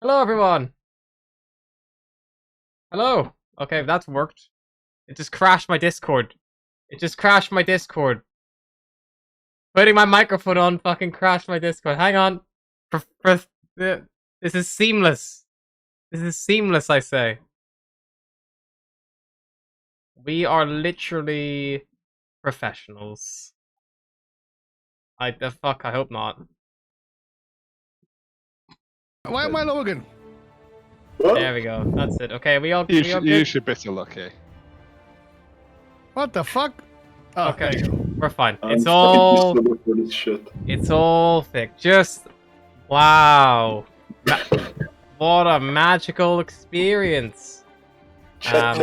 Hello, everyone. Hello. Okay, that's worked. It just crashed my Discord. It just crashed my Discord. Putting my microphone on fucking crashed my Discord. Hang on. This is seamless. This is seamless, I say. We are literally professionals. The fuck, I hope not. Why am I Logan? There we go. That's it. Okay, we all You good? should be so lucky. What the fuck? Oh, Okay, there you go. we're fine. I'm It's fucking all useless for this shit. It's all thick. Just wow. What a magical experience. Chat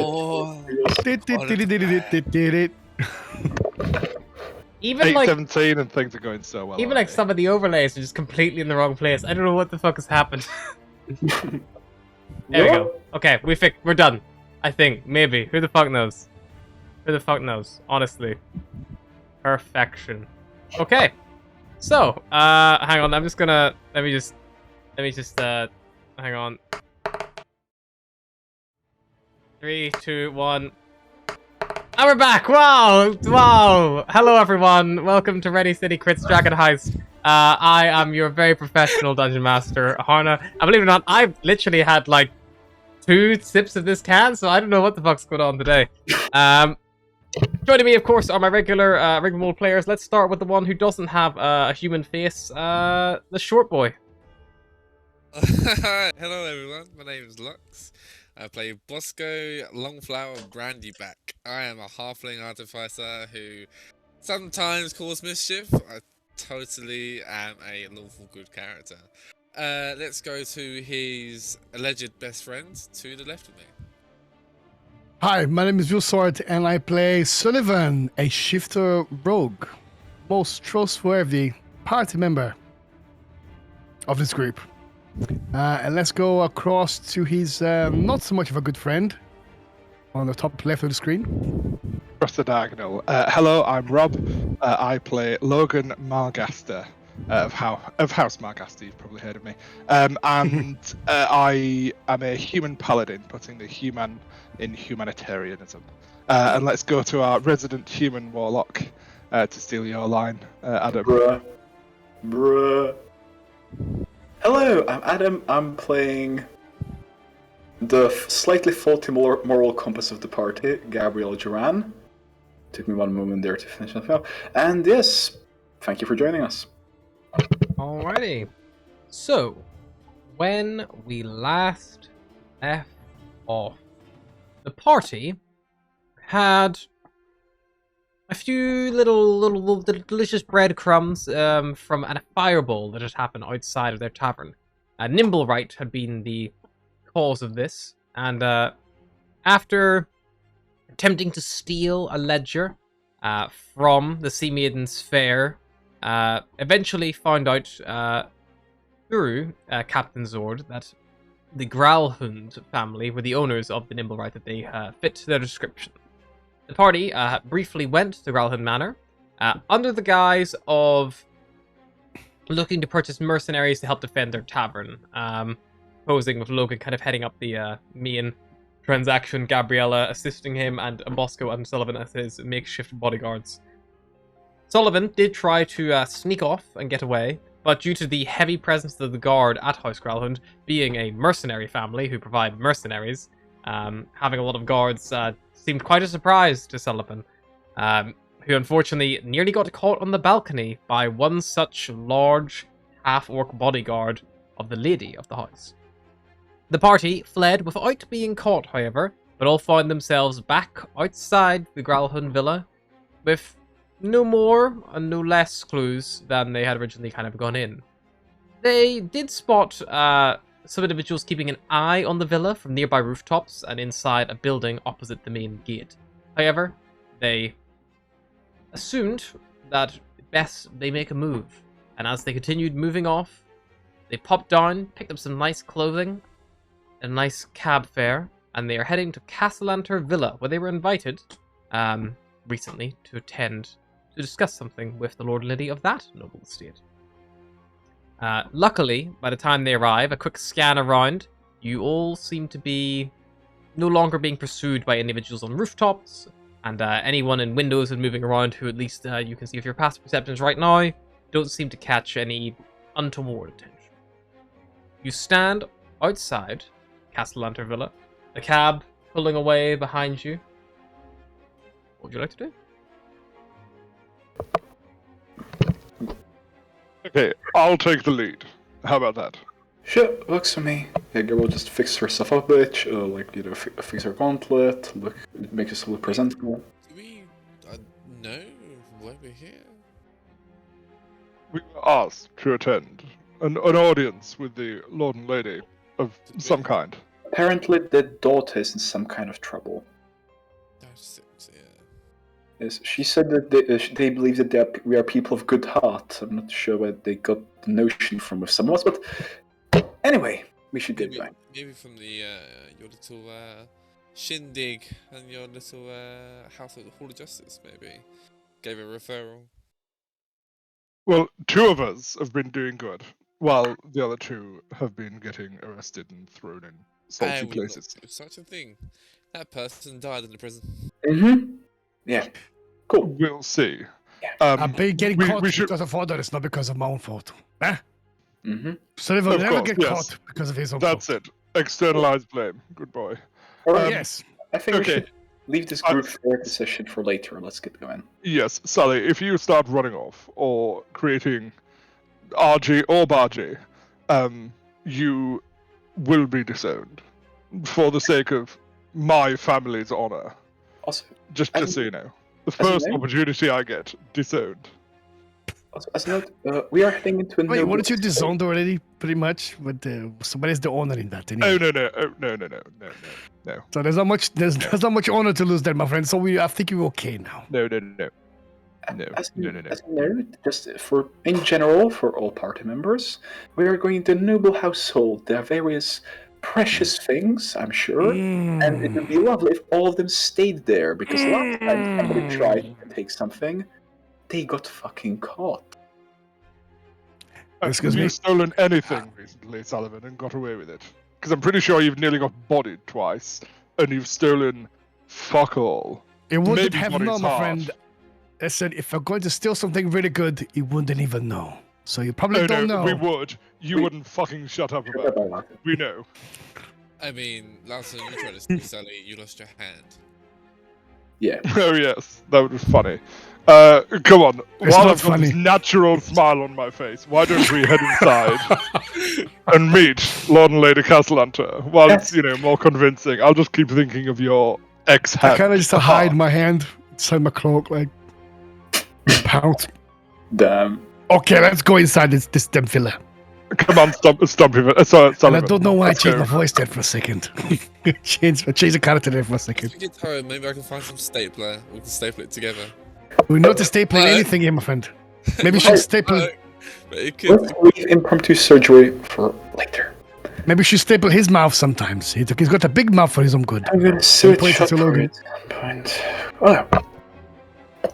Even like 8:17 and things are going so well. even like some of the overlays are just completely in the wrong place. I don't know what the fuck has happened. There we go. Okay, we're done. I think. Maybe. Who the fuck knows? Who the fuck knows? Honestly. Perfection. Okay. So, hang on, I'm just gonna let me just hang on. 3, 2, 1. And we're back! Wow! Wow! Hello everyone! Welcome to Ready City Crits Dragon Heist. I am your very professional Dungeon Master, Harna. And believe it or not, I've literally had like 2 sips of this can, so I don't know what the fuck's going on today. Joining me, of course, are my regular rigmarole players. Let's start with the one who doesn't have a human face, the short boy. Hello everyone, my name is Lux. I play Bosco Longflower Brandyback. I am a halfling artificer who sometimes causes mischief. I totally am a lawful good character. Let's go to his alleged best friend to the left of me. Hi, my name is Sword, and I play Sullivan, a shifter rogue, most trustworthy party member of this group. And let's go across to his not so much of a good friend on the top left of the screen. Across the diagonal. Hello, I'm Rob. I play Logan Margaster of House Margaster. You've probably heard of me. And I am a human paladin, putting the human in humanitarianism. And let's go to our resident human warlock to steal your line, Adam. Bruh. Hello, I'm Adam. I'm playing the slightly faulty moral compass of the party, Gabriel Duran. Took me one moment there to finish that film. And yes, thank you for joining us. Alrighty. So, when we last left off, the party had a few little delicious breadcrumbs from a fireball that had happened outside of their tavern. Nimblewright had been the cause of this, and after attempting to steal a ledger from the Sea Maiden's Fair, eventually found out through Captain Zord that the Growlhund family were the owners of the Nimblewright, that they fit their description. The party briefly went to Growlhund Manor under the guise of looking to purchase mercenaries to help defend their tavern, posing with Logan kind of heading up the main transaction, Gabriella assisting him, and Bosco and Sullivan as his makeshift bodyguards. Sullivan did try to sneak off and get away, but due to the heavy presence of the guard at House Growlhund, being a mercenary family who provide mercenaries, having a lot of guards seemed quite a surprise to Sullivan, who unfortunately nearly got caught on the balcony by one such large half-orc bodyguard of the lady of the house. The party fled without being caught, however, but all found themselves back outside the Growlhund villa with no more and no less clues than they had originally kind of gone in. They did spot some individuals keeping an eye on the villa from nearby rooftops and inside a building opposite the main gate. However, they assumed that best they make a move, and as they continued moving off, they popped down, picked up some nice clothing, a nice cab fare, and they are heading to Castellanter Villa, where they were invited recently to attend to discuss something with the Lord and Lady of that noble estate. Luckily, by the time they arrive, a quick scan around, you all seem to be no longer being pursued by individuals on rooftops, and anyone in windows and moving around who at least you can see with your passive perceptions right now don't seem to catch any untoward attention. You stand outside Castle Lantern Villa, the cab pulling away behind you. What would you like to do? Okay, I'll take the lead. How about that? Sure, works for me. Yeah, Gabriel just fix her stuff up a bit, fix her gauntlet, make herself look presentable. Do we know why we're here? We were asked to attend an audience with the Lord and Lady of some kind. Apparently, the daughter is in some kind of trouble. That seems, yeah. Yes, she said that they believe that we are people of good heart. I'm not sure where they got the notion from with some of us, but anyway, we should get going. Maybe from the your little shindig and your little House of the Hall of Justice, maybe. Gave a referral. Well, 2 of us have been doing good, while the other 2 have been getting arrested and thrown in salty We will places. do such a thing. That person died in the prison. Mm-hmm. Yeah. Cool. We'll see. I've been getting caught we should... because of others, not because of my own fault. Eh? Mm-hmm. Sullivan will Of never course, get yes. caught because of his own That's fault. it. Externalized blame. Good boy. All right. Yes. I think we Okay. should leave this group therapy session for later. Let's get going. Yes, Sally, if you start running off or creating RG or Bargy, you will be disowned for the sake of my family's honor. Also, Just as so you know. The as you first know- opportunity I get, disowned. as a note, we are heading into a Wait, noble weren't you estate. disowned already, pretty much? But somebody's the owner in that anyway. Oh no. So there's not much honor to lose there, my friend. So I think you're okay now. No. As a note, just in general, for all party members, we are going to noble household. There are various precious things, I'm sure, and it would be lovely if all of them stayed there, because last time somebody tried to take something, they got fucking caught. Excuse Have you me? stolen anything recently, Sullivan, and got away with it? Because I'm pretty sure you've nearly got bodied twice, and you've stolen fuck all. It wouldn't Maybe have body's known, my hard. friend. I said, if I'm going to steal something really good, he wouldn't even know. So you probably Oh don't no, know. we would. You We- wouldn't fucking shut up about it. We know. I mean, last time you tried to steal Sally, you lost your hand. Yeah. Oh yes, that would be funny. Come on. It's While not I've got this funny. natural smile on my face, why don't we head inside and meet Lord and Lady Castlehunter? While it's, more convincing, I'll just keep thinking of your I ex-hand. kind of just hide my hand inside my cloak, like, pout. Damn. Okay, let's go inside this damn villa. Come on, Stumpy. Sorry, And I Sullivan. don't know why I Let's changed go. my voice there for a second. Change the character there for a If second. we get home, maybe I can find some stapler. We can staple it together. We're not stapling anything here, my friend. Maybe we should staple. No, but it could. Let's leave impromptu surgery for later. Maybe we should staple his mouth sometimes. He's got a big mouth for his own good. I'm gonna sue it Point it shut to for Logan. it at some point. Oh.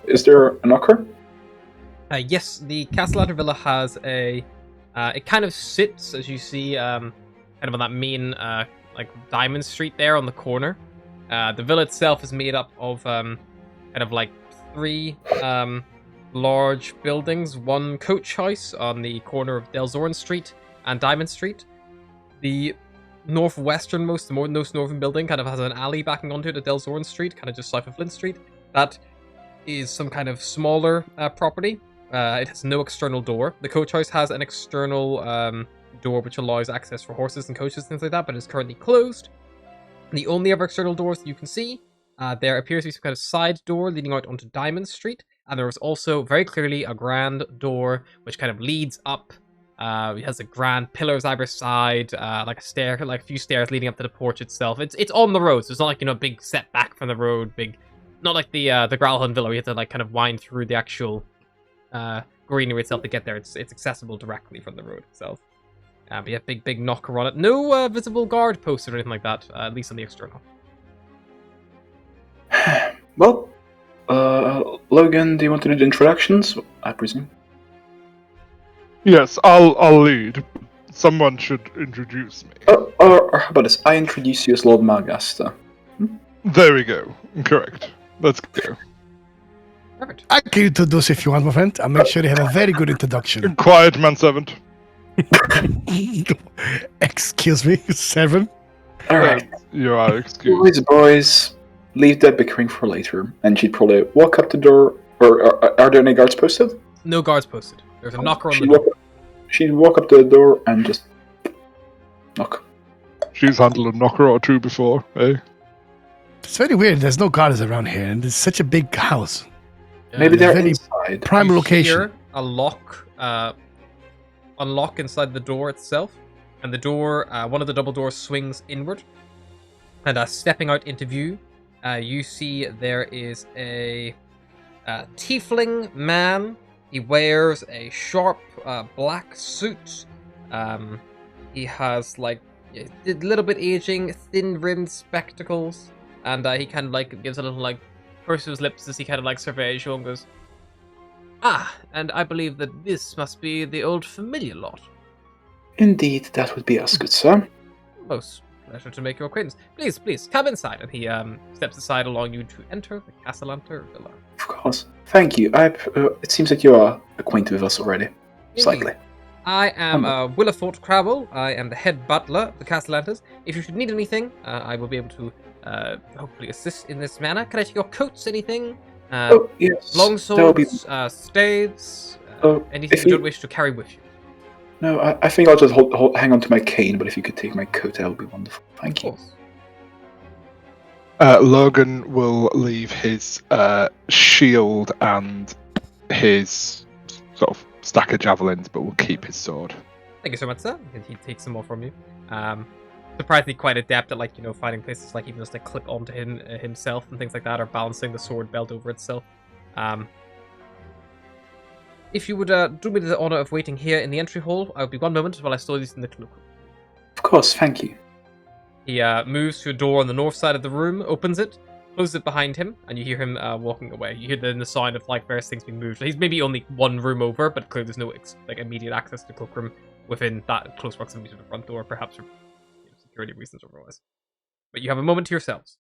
Is there a knocker? Yes, the Castellana Villa has a. It kind of sits, as you see, kind of on that main, Diamond Street there on the corner. The villa itself is made up of kind of like 3 large buildings, 1 coach house on the corner of Delzoran Street and Diamond Street. The northwesternmost, the most northern building kind of has an alley backing onto it at Delzoran Street, kind of just south of Flint Street. That is some kind of smaller property. It has no external door. The coach house has an external door which allows access for horses and coaches, things like that, but it's currently closed. The only other external doors that you can see, there appears to be some kind of side door leading out onto Diamond Street, and there is also very clearly a grand door which kind of leads up. It has a grand pillars either side, like a few stairs leading up to the porch itself. It's on the road, so it's not like, a big setback from the road, not like the Growlhund Villa where you have to like kind of wind through the actual greenery itself to get there. It's accessible directly from the road itself. But you have big knocker on it. No visible guard posted or anything like that, at least on the external. Well, Logan, do you want to do the introductions? I presume. Yes, I'll lead. Someone should introduce me. Or how about this? I introduce you as Lord Malgaster. There we go. Correct. Let's go. Perfect. I can introduce if you want, my friend. I'll make sure they have a very good introduction. Quiet, manservant. Excuse me, 7. Alright. You are excused. Boys, leave that bickering for later. And she'd probably walk up the door. Or are there any guards posted? No guards posted. There's a knocker on the She'd door. she'd walk up to the door and just knock. She's handled a knocker or two before, eh? It's very weird. There's no guards around here, and it's such a big house. Maybe they're very inside. Prime You location. hear a lock unlock inside the door itself, and the door, one of the double doors swings inward, and stepping out into view, you see there is a tiefling man. He wears a sharp black suit. He has like a little bit aging, thin-rimmed spectacles, and he kind of like gives a little like purse to his lips as he kind of like surveys you and goes, "Ah, and I believe that this must be the old familiar lot. Indeed, that would be us, good sir. Most pleasure to make your acquaintance. Please, come inside." And he steps aside, allowing you to enter the Castellanter villa. Of course. Thank you. It seems like you are acquainted with us already. Slightly. I am Willifort Crabble. I am the head butler of the Castellanters. If you should need anything, I will be able to hopefully assist in this manner. Can I take your coats, anything? Oh, yes. Long That would be... swords, staves, Oh, anything if you you- don't wish to carry with you. No, I think I'll just hang on to my cane, but if you could take my coat, that would be wonderful. Thank Of you. course. Logan will leave his shield and his sort of stack of javelins, but will keep his sword. Thank you so much, sir. And he takes some more from you. Surprisingly quite adept at, like, you know, finding places like even just like clip onto him himself and things like that, or balancing the sword belt over itself. If you would do me the honor of waiting here in the entry hall, I will be one moment while I store these in the cloakroom. Of course, thank you. He moves to a door on the north side of the room, opens it, closes it behind him, and you hear him walking away. You hear the sign of like various things being moved. He's maybe only one room over, but clearly there's no like immediate access to the cloakroom within that close proximity to the front door, perhaps for security reasons or otherwise. But you have a moment to yourselves.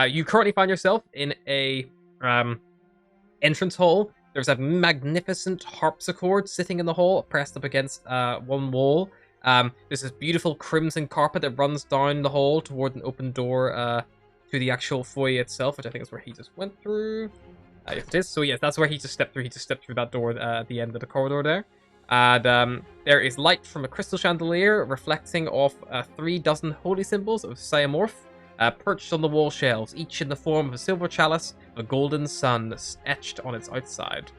You currently find yourself in a entrance hall. There's a magnificent harpsichord sitting in the hall, pressed up against one wall. There's this beautiful crimson carpet that runs down the hall toward an open door to the actual foyer itself, which I think is where he just went through. Yes, it is. So yes, that's where he just stepped through. He just stepped through that door at the end of the corridor there. And there is light from a crystal chandelier reflecting off 3 dozen holy symbols of Siamorph, perched on the wall shelves, each in the form of a silver chalice, a golden sun etched on its outside.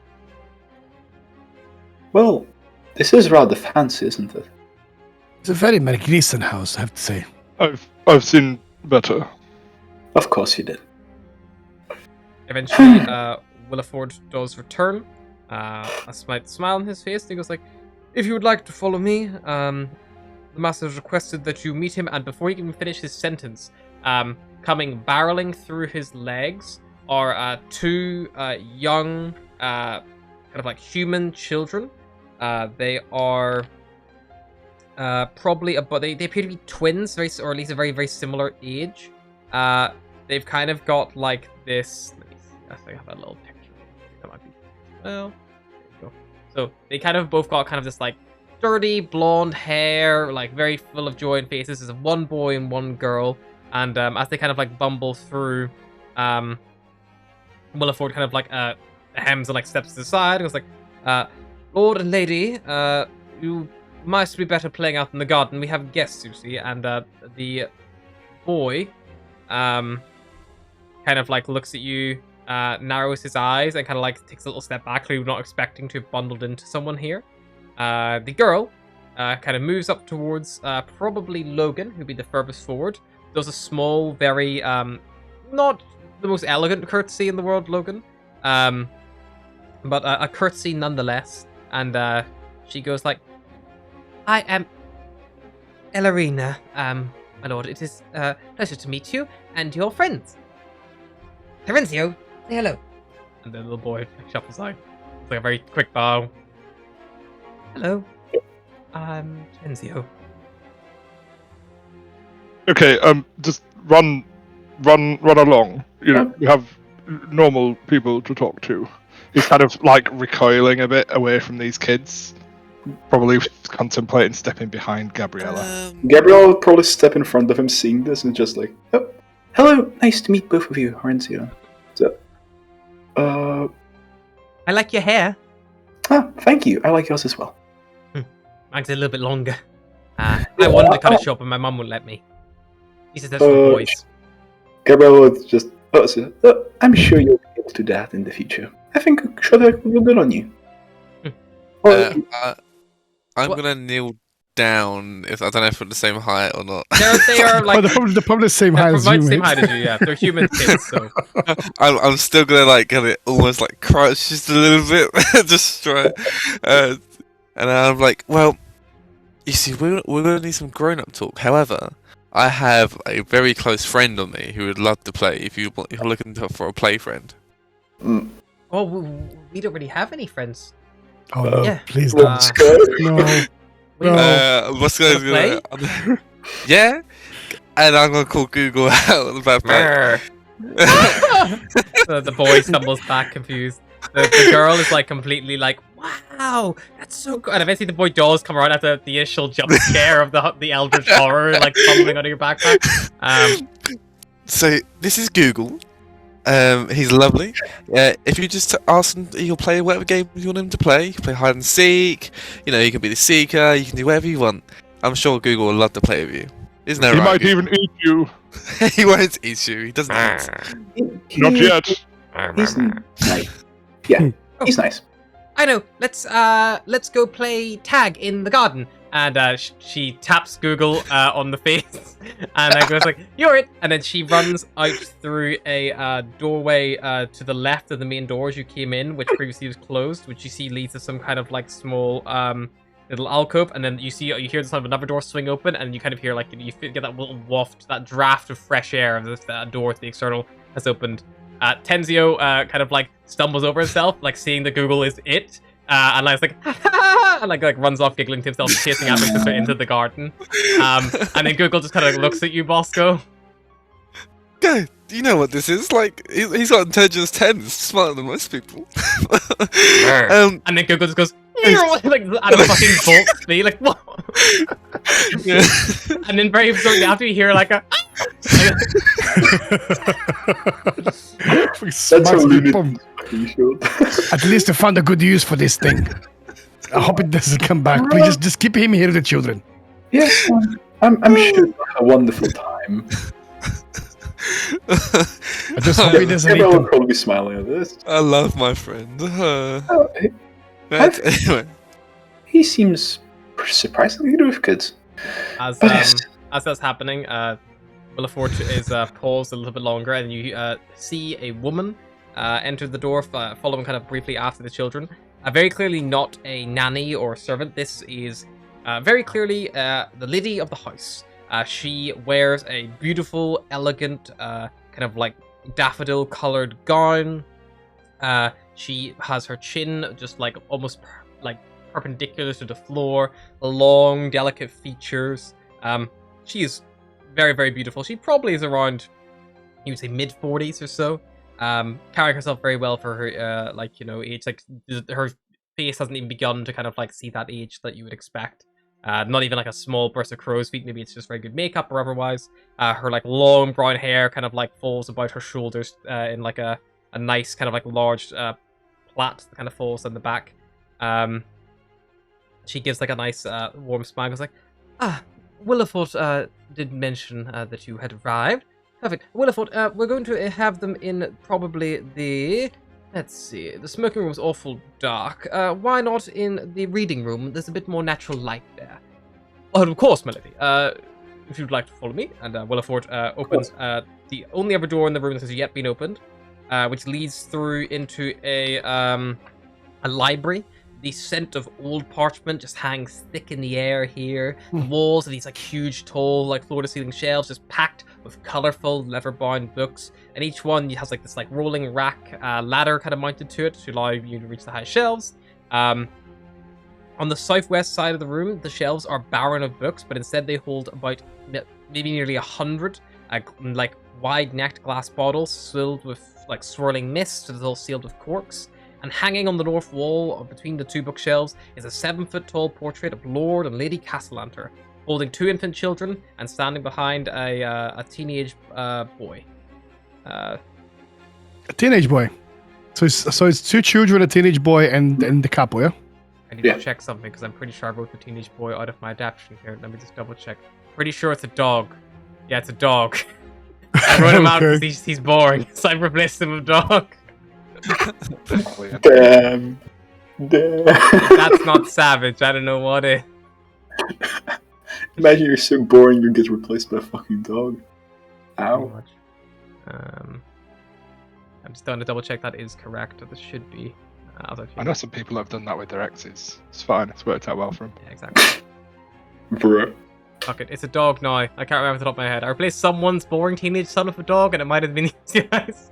Well, this is rather fancy, isn't it? It's a very magnificent house, I have to say. I've seen better. Of course you did. Eventually, Williford does return. A slight smile on his face. He goes like, "If you would like to follow me, the master has requested that you meet him." And before he can finish his sentence, coming barreling through his legs are 2 young, kind of like human children. They are probably about, they appear to be twins, or at least a very, very similar age. They've kind of got like this. Let me see. I think I have a little picture. That might be. Well, there you go. So they kind of both got kind of this like dirty blonde hair, like very full of joy in faces. There's one boy and one girl, and as they kind of like bumble through, Williford kind of like hems and like steps to the side. It was like, "Lord and lady, you must be better playing out in the garden. We have guests, you see." And the boy, kind of like looks at you, narrows his eyes, and kind of like takes a little step back, clearly not expecting to have bundled into someone here. The girl kind of moves up towards probably Logan, who'd be the furthest forward. Does a small, very not the most elegant curtsy in the world, Logan, but a curtsy nonetheless. And she goes like, "I am Ellerina, my lord. It is a pleasure to meet you and your friends. Terenzio, say hello." And the little boy shuffles out. It's like a very quick bow. Hello. I'm Tenzio. Okay, just run along. You know, we have normal people to talk to. He's kind of like recoiling a bit away from these kids, probably contemplating stepping behind Gabriella. Gabriel will probably step in front of him, seeing this, and just like, oh, hello, nice to meet both of you, Horencio. So, I like your hair. Thank you. I like yours as well. Mine's a little bit longer. I wanted to cut it short, but my mum wouldn't let me. She says that's for boys. Gabriel would just, I'm sure you'll be able to do that in the future. I think that will be good on you. I'm gonna kneel down. If I don't know if we're the same height or not. They are like they're probably the same height as you, same mate. height as you. Yeah, they're human kids. So I'm still gonna like get it almost like crouch just a little bit, just try. And I'm like, well, you see, we're gonna need some grown-up talk. However, I have a very close friend on me who would love to play. If you're looking for a play friend. Oh, we don't really have any friends. Oh no! Yeah. Please Let's don't. go. No. What's going on? Yeah, and I'm gonna call Google out about that. The boy stumbles back, confused. The girl is like completely like, wow, that's so good. And eventually the boy does come around after the initial jump scare of the eldritch horror, like tumbling out of your backpack. So this is Google. He's lovely. If you just ask him, he'll play whatever game you want him to play. You can play hide and seek. You know, you can be the seeker. You can do whatever you want. I'm sure Google will love to play with you. Isn't that He right? might even eat you. He won't eat you. He doesn't eat. Not yet. He's nice. Yeah, he's nice. I know. Let's go play tag in the garden. And she taps Google on the face, and then goes like, "You're it." And then she runs out through a doorway to the left of the main door as you came in, which previously was closed, which you see leads to some kind of like small little alcove. And then you hear the sound of another door swing open, and you kind of hear like you get that little waft, that draft of fresh air of that door to the external has opened. Tenzio kind of like stumbles over himself, like seeing that Google is it. And like, and like runs off giggling to himself, chasing after into the garden. And then Google just kind of looks at you, Bosco. Go. Do you know what this is? Like, he's got intelligence 10. He's smarter than most people. And then Google just goes, like, out of fucking bolt speed, like, what? Yeah. And then very shortly after you hear like a... That's a lunatic. At least I found a good use for this thing. I hope it doesn't come back. Please just keep him here with the children. Yes, I'm sure you'll have a wonderful time. I just hope he doesn't eat Everyone will them. probably be smiling at this. I love my friend. Anyway. He seems surprisingly good with kids. As But yes. as that's happening, Willifort is paused a little bit longer, and you see a woman enter the door, following kind of briefly after the children. Very clearly not a nanny or a servant. This is very clearly the lady of the house. She wears a beautiful, elegant, kind of like daffodil-colored gown. She has her chin just like almost like perpendicular to the floor, long, delicate features. She is very, very beautiful. She probably is around, you would say, mid-40s or so. Carrying herself very well for her, like, you know, age. Like, her face hasn't even begun to kind of like see that age that you would expect. Not even like a small burst of crow's feet. Maybe it's just very good makeup or otherwise. Her like long brown hair kind of like falls about her shoulders in like a nice kind of like large plait that kind of falls on the back. She gives like a nice warm smile. Goes like, Willifort did mention that you had arrived. Perfect. Willifort, we're going to have them in probably the... Let's see. The smoking room's awful dark. Why not in the reading room? There's a bit more natural light there. Oh, of course, Melody. If you'd like to follow me. And Willifort opens the only other door in the room that has yet been opened, which leads through into a library. The scent of old parchment just hangs thick in the air here. The walls are these like huge, tall, like floor-to-ceiling shelves just packed with colorful, leather-bound books. And each one has like this like rolling rack ladder kind of mounted to it to allow you to reach the high shelves. On the southwest side of the room, the shelves are barren of books, but instead they hold about maybe nearly 100 like wide-necked glass bottles filled with like swirling mist, that is all sealed with corks. And hanging on the north wall between the two bookshelves is a 7-foot-tall portrait of Lord and Lady Castellanter, holding 2 infant children and standing behind a teenage boy. A teenage boy. So it's 2 children, a teenage boy, and the couple, yeah? I need to check something because I'm pretty sure I wrote the teenage boy out of my adaptation here. Let me just double check. Pretty sure it's a dog. Yeah, it's a dog. I wrote him out because he's boring, so I replaced him with dog. Damn. That's not savage. I don't know what it. Imagine you're so boring you get replaced by a fucking dog. Ow. I'm just going to double check that is correct. This should be. I know some people have done that with their exes. It's fine. It's worked out well for them. Yeah, exactly. Bruh. Fuck it. It's a dog now. I can't remember off the top of my head. I replaced someone's boring teenage son with a dog, and it might have been these guys.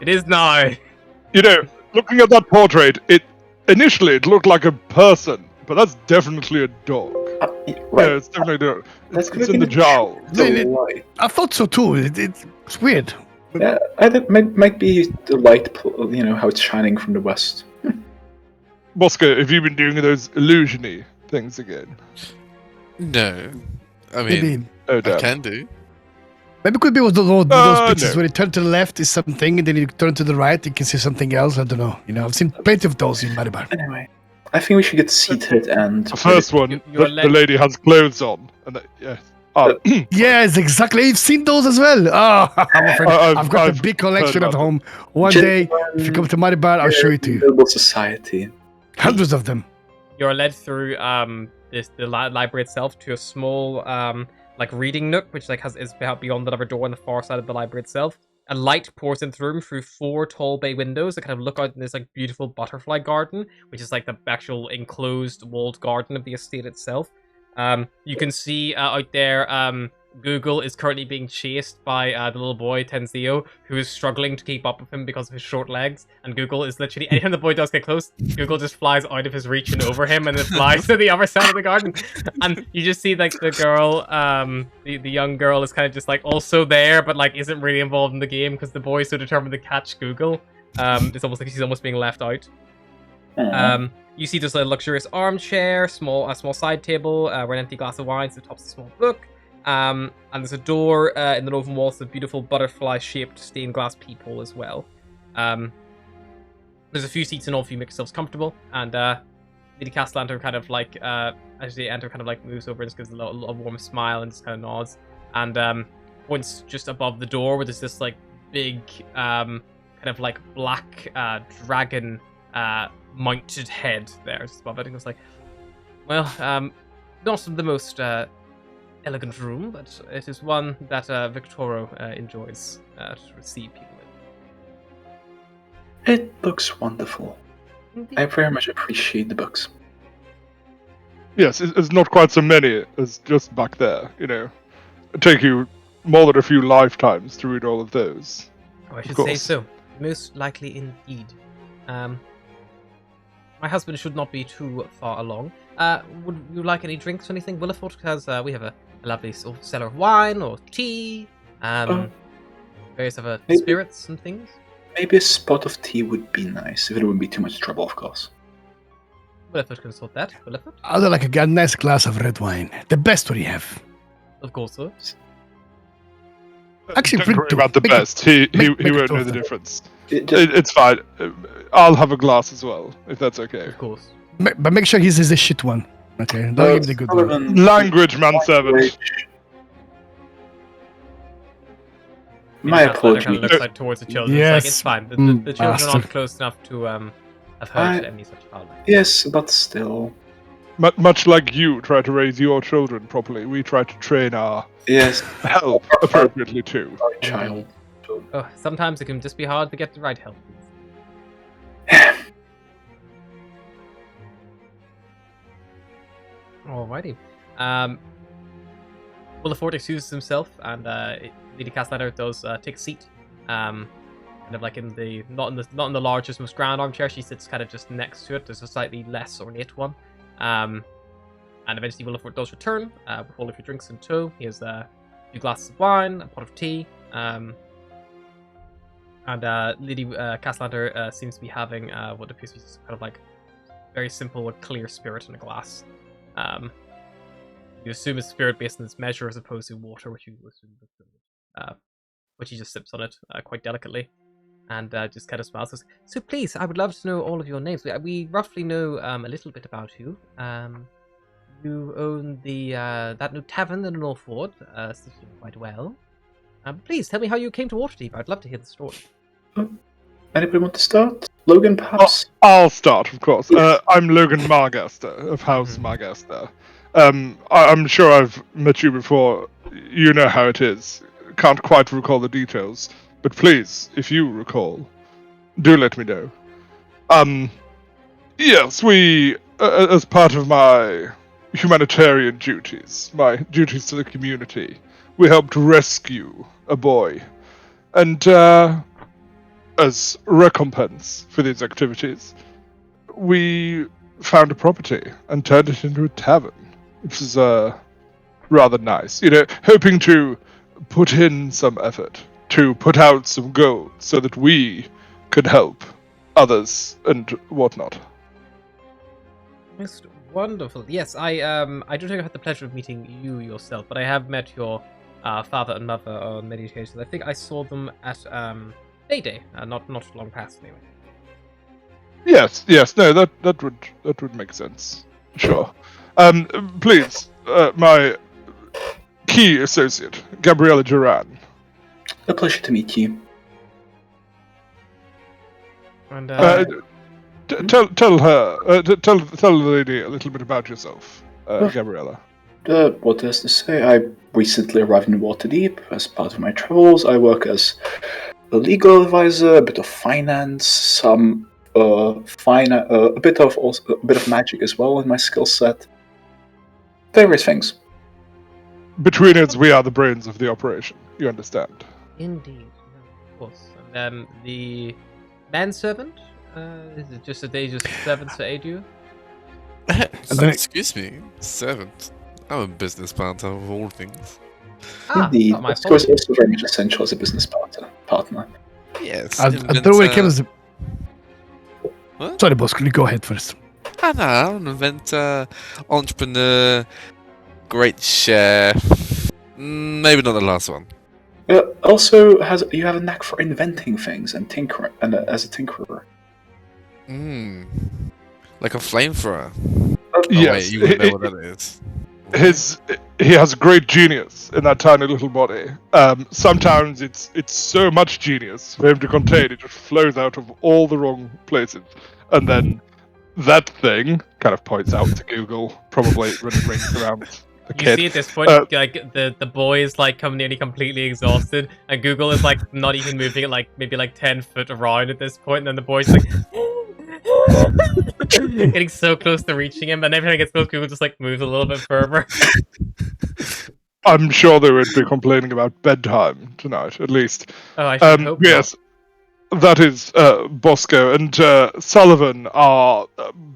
It is now. You know, looking at that portrait, initially it looked like a person, but that's definitely a dog. Right. Yeah, it's definitely a dog. That's It's in the jowl. I thought so too. It's weird. Yeah, it might be the light, how it's shining from the west. Bosco, have you been doing those illusion-y things again? No. I mean, Maybe Oh, damn. I can do. it could be those pictures no. where you turn to the left is something, and then you turn to the right, you can see something else. I don't know. I've seen plenty of those in Maribar. Anyway, I think we should get seated and... The first one, you're the lady has clothes on. And yeah. Oh, Yes, exactly. You've seen those as well. Oh, I'm afraid I've got a I've big collection heard at about home. One day, if you come to Maribar, I'll show it to you. Noble society. Hundreds of them. You're led through the library itself to a small like reading nook, which is beyond the other door on the far side of the library itself. A light pours into the room through 4 tall bay windows that kind of look out in this like beautiful butterfly garden, which is like the actual enclosed walled garden of the estate itself. You can see out there, Google is currently being chased by the little boy, Tenzio, who is struggling to keep up with him because of his short legs. And Google is literally, anytime the boy does get close, Google just flies out of his reach and over him and then flies to the other side of the garden. And you just see like the girl, the young girl is kind of just like also there, but like isn't really involved in the game because the boy is so determined to catch Google. It's almost like she's almost being left out. You see there's a luxurious armchair, a small side table, where an empty glass of wine sits atop a small book. And there's a door in the northern wall, so a beautiful butterfly-shaped stained glass peephole as well. There's a few seats and all if you make yourselves comfortable. And Lady Castellanter kind of like, as they enter, kind of like moves over and just gives a warm smile and just kind of nods. And points just above the door where there's this like big, kind of like black dragon mounted head there just above it. And goes like, well, not the most elegant room, but it is one that Victoro enjoys to receive people in. It looks wonderful. I very much appreciate the books. yes, it's not quite so many as just back there, It'd take you more than a few lifetimes to read all of those. Oh, I should Of say course. so. Most likely indeed. My husband should not be too far along. Would you like any drinks or anything, Williford? Because we have a lovely sort of cellar of wine or tea, various other maybe- spirits and things. Maybe a spot of tea would be nice, if it wouldn't be too much trouble, of course. Williford can sort that. Williford? I'd like a nice glass of red wine. The best we have. Of course, sir. Actually, Don't worry do- about the make it- best. He make won't it know the tougher. difference. Just, It's fine. I'll have a glass as well, if that's okay. Of course. But make sure he's the shit one. Okay, don't give me the good one. Sullivan, Language, manservant. My Kind of apologies. looks like towards the children. It's like, it's Yes. fine. The children Bastard. aren't close enough to have heard any such foul language. Yes, but still. Much like you try to raise your children properly, we try to train our Yes, help appropriately too. our child. Oh, sometimes it can just be hard to get the right help. Alrighty. Williford excuses himself, and Lady Castellanter does take a seat. Kind of like in the not in the largest, most grand armchair. She sits kind of just next to it. There's a slightly less ornate one. And eventually Williford does return with all of your drinks in tow. He has a few glasses of wine, a pot of tea, and Lady Castlander seems to be having what appears to be kind of like very simple, clear spirit in a glass. You assume it's spirit based on its measure as opposed to water, which you assume is fluid. Which he just sips on it quite delicately. And just kind of smiles. Says, so please, I would love to know all of your names. We roughly know a little bit about you. You own the that new tavern in the North Ward, sitting quite well. Please tell me how you came to Waterdeep. I'd love to hear the story. Anybody want to start? Logan, perhaps? I'll start, of course. Yes. I'm Logan Margaster of House Margaster. I'm sure I've met you before. You know how it is. Can't quite recall the details, but please, if you recall, do let me know. Yes, we, as part of my humanitarian duties, my duties to the community, we helped rescue a boy. And, as recompense for these activities, we found a property and turned it into a tavern, which is, rather nice. Hoping to put in some effort, to put out some gold, so that we could help others and whatnot. Most wonderful. Yes, I don't think I've had the pleasure of meeting you yourself, but I have met your father and mother on many occasions. I think I saw them at Day, not long past anyway. Yes, no, that would make sense. Sure. Please, my key associate, Gabriella Duran. A pleasure to meet you. And tell her, tell the lady a little bit about yourself, Gabriella. What does this say? I recently arrived in Waterdeep as part of my travels. I work as a legal advisor, a bit of finance, some a bit of magic as well in my skill set. Various things. Between us, we are the brains of the operation. You understand? indeed, of course. And the manservant, is it just that they just servants to aid you? Excuse me, servant. I'm a business partner of all things. Indeed, my of course, apologies. also very much essential as a business partner. Yes. I don't know when it comes to... What? Sorry, boss, could you go ahead first? I'm an inventor, entrepreneur, great chef. Maybe not the last one. Also, you have a knack for inventing things and tinkering, and as a tinkerer. Like a flamethrower. Yes, Wait, you wouldn't know what that is. He has great genius in that tiny little body. Sometimes it's so much genius for him to contain, it just flows out of all the wrong places. And then that thing kind of points out to Google, probably running rings around the You kid. see at this point, like the boy is like nearly completely exhausted, and Google is like not even moving it, like maybe like 10 foot around at this point, and then the boy's like getting so close to reaching him, and every time he gets close, Google just like moves a little bit further. I'm sure they would be complaining about bedtime tonight, at least. Oh, I should hope Yes, that is Bosco and Sullivan, our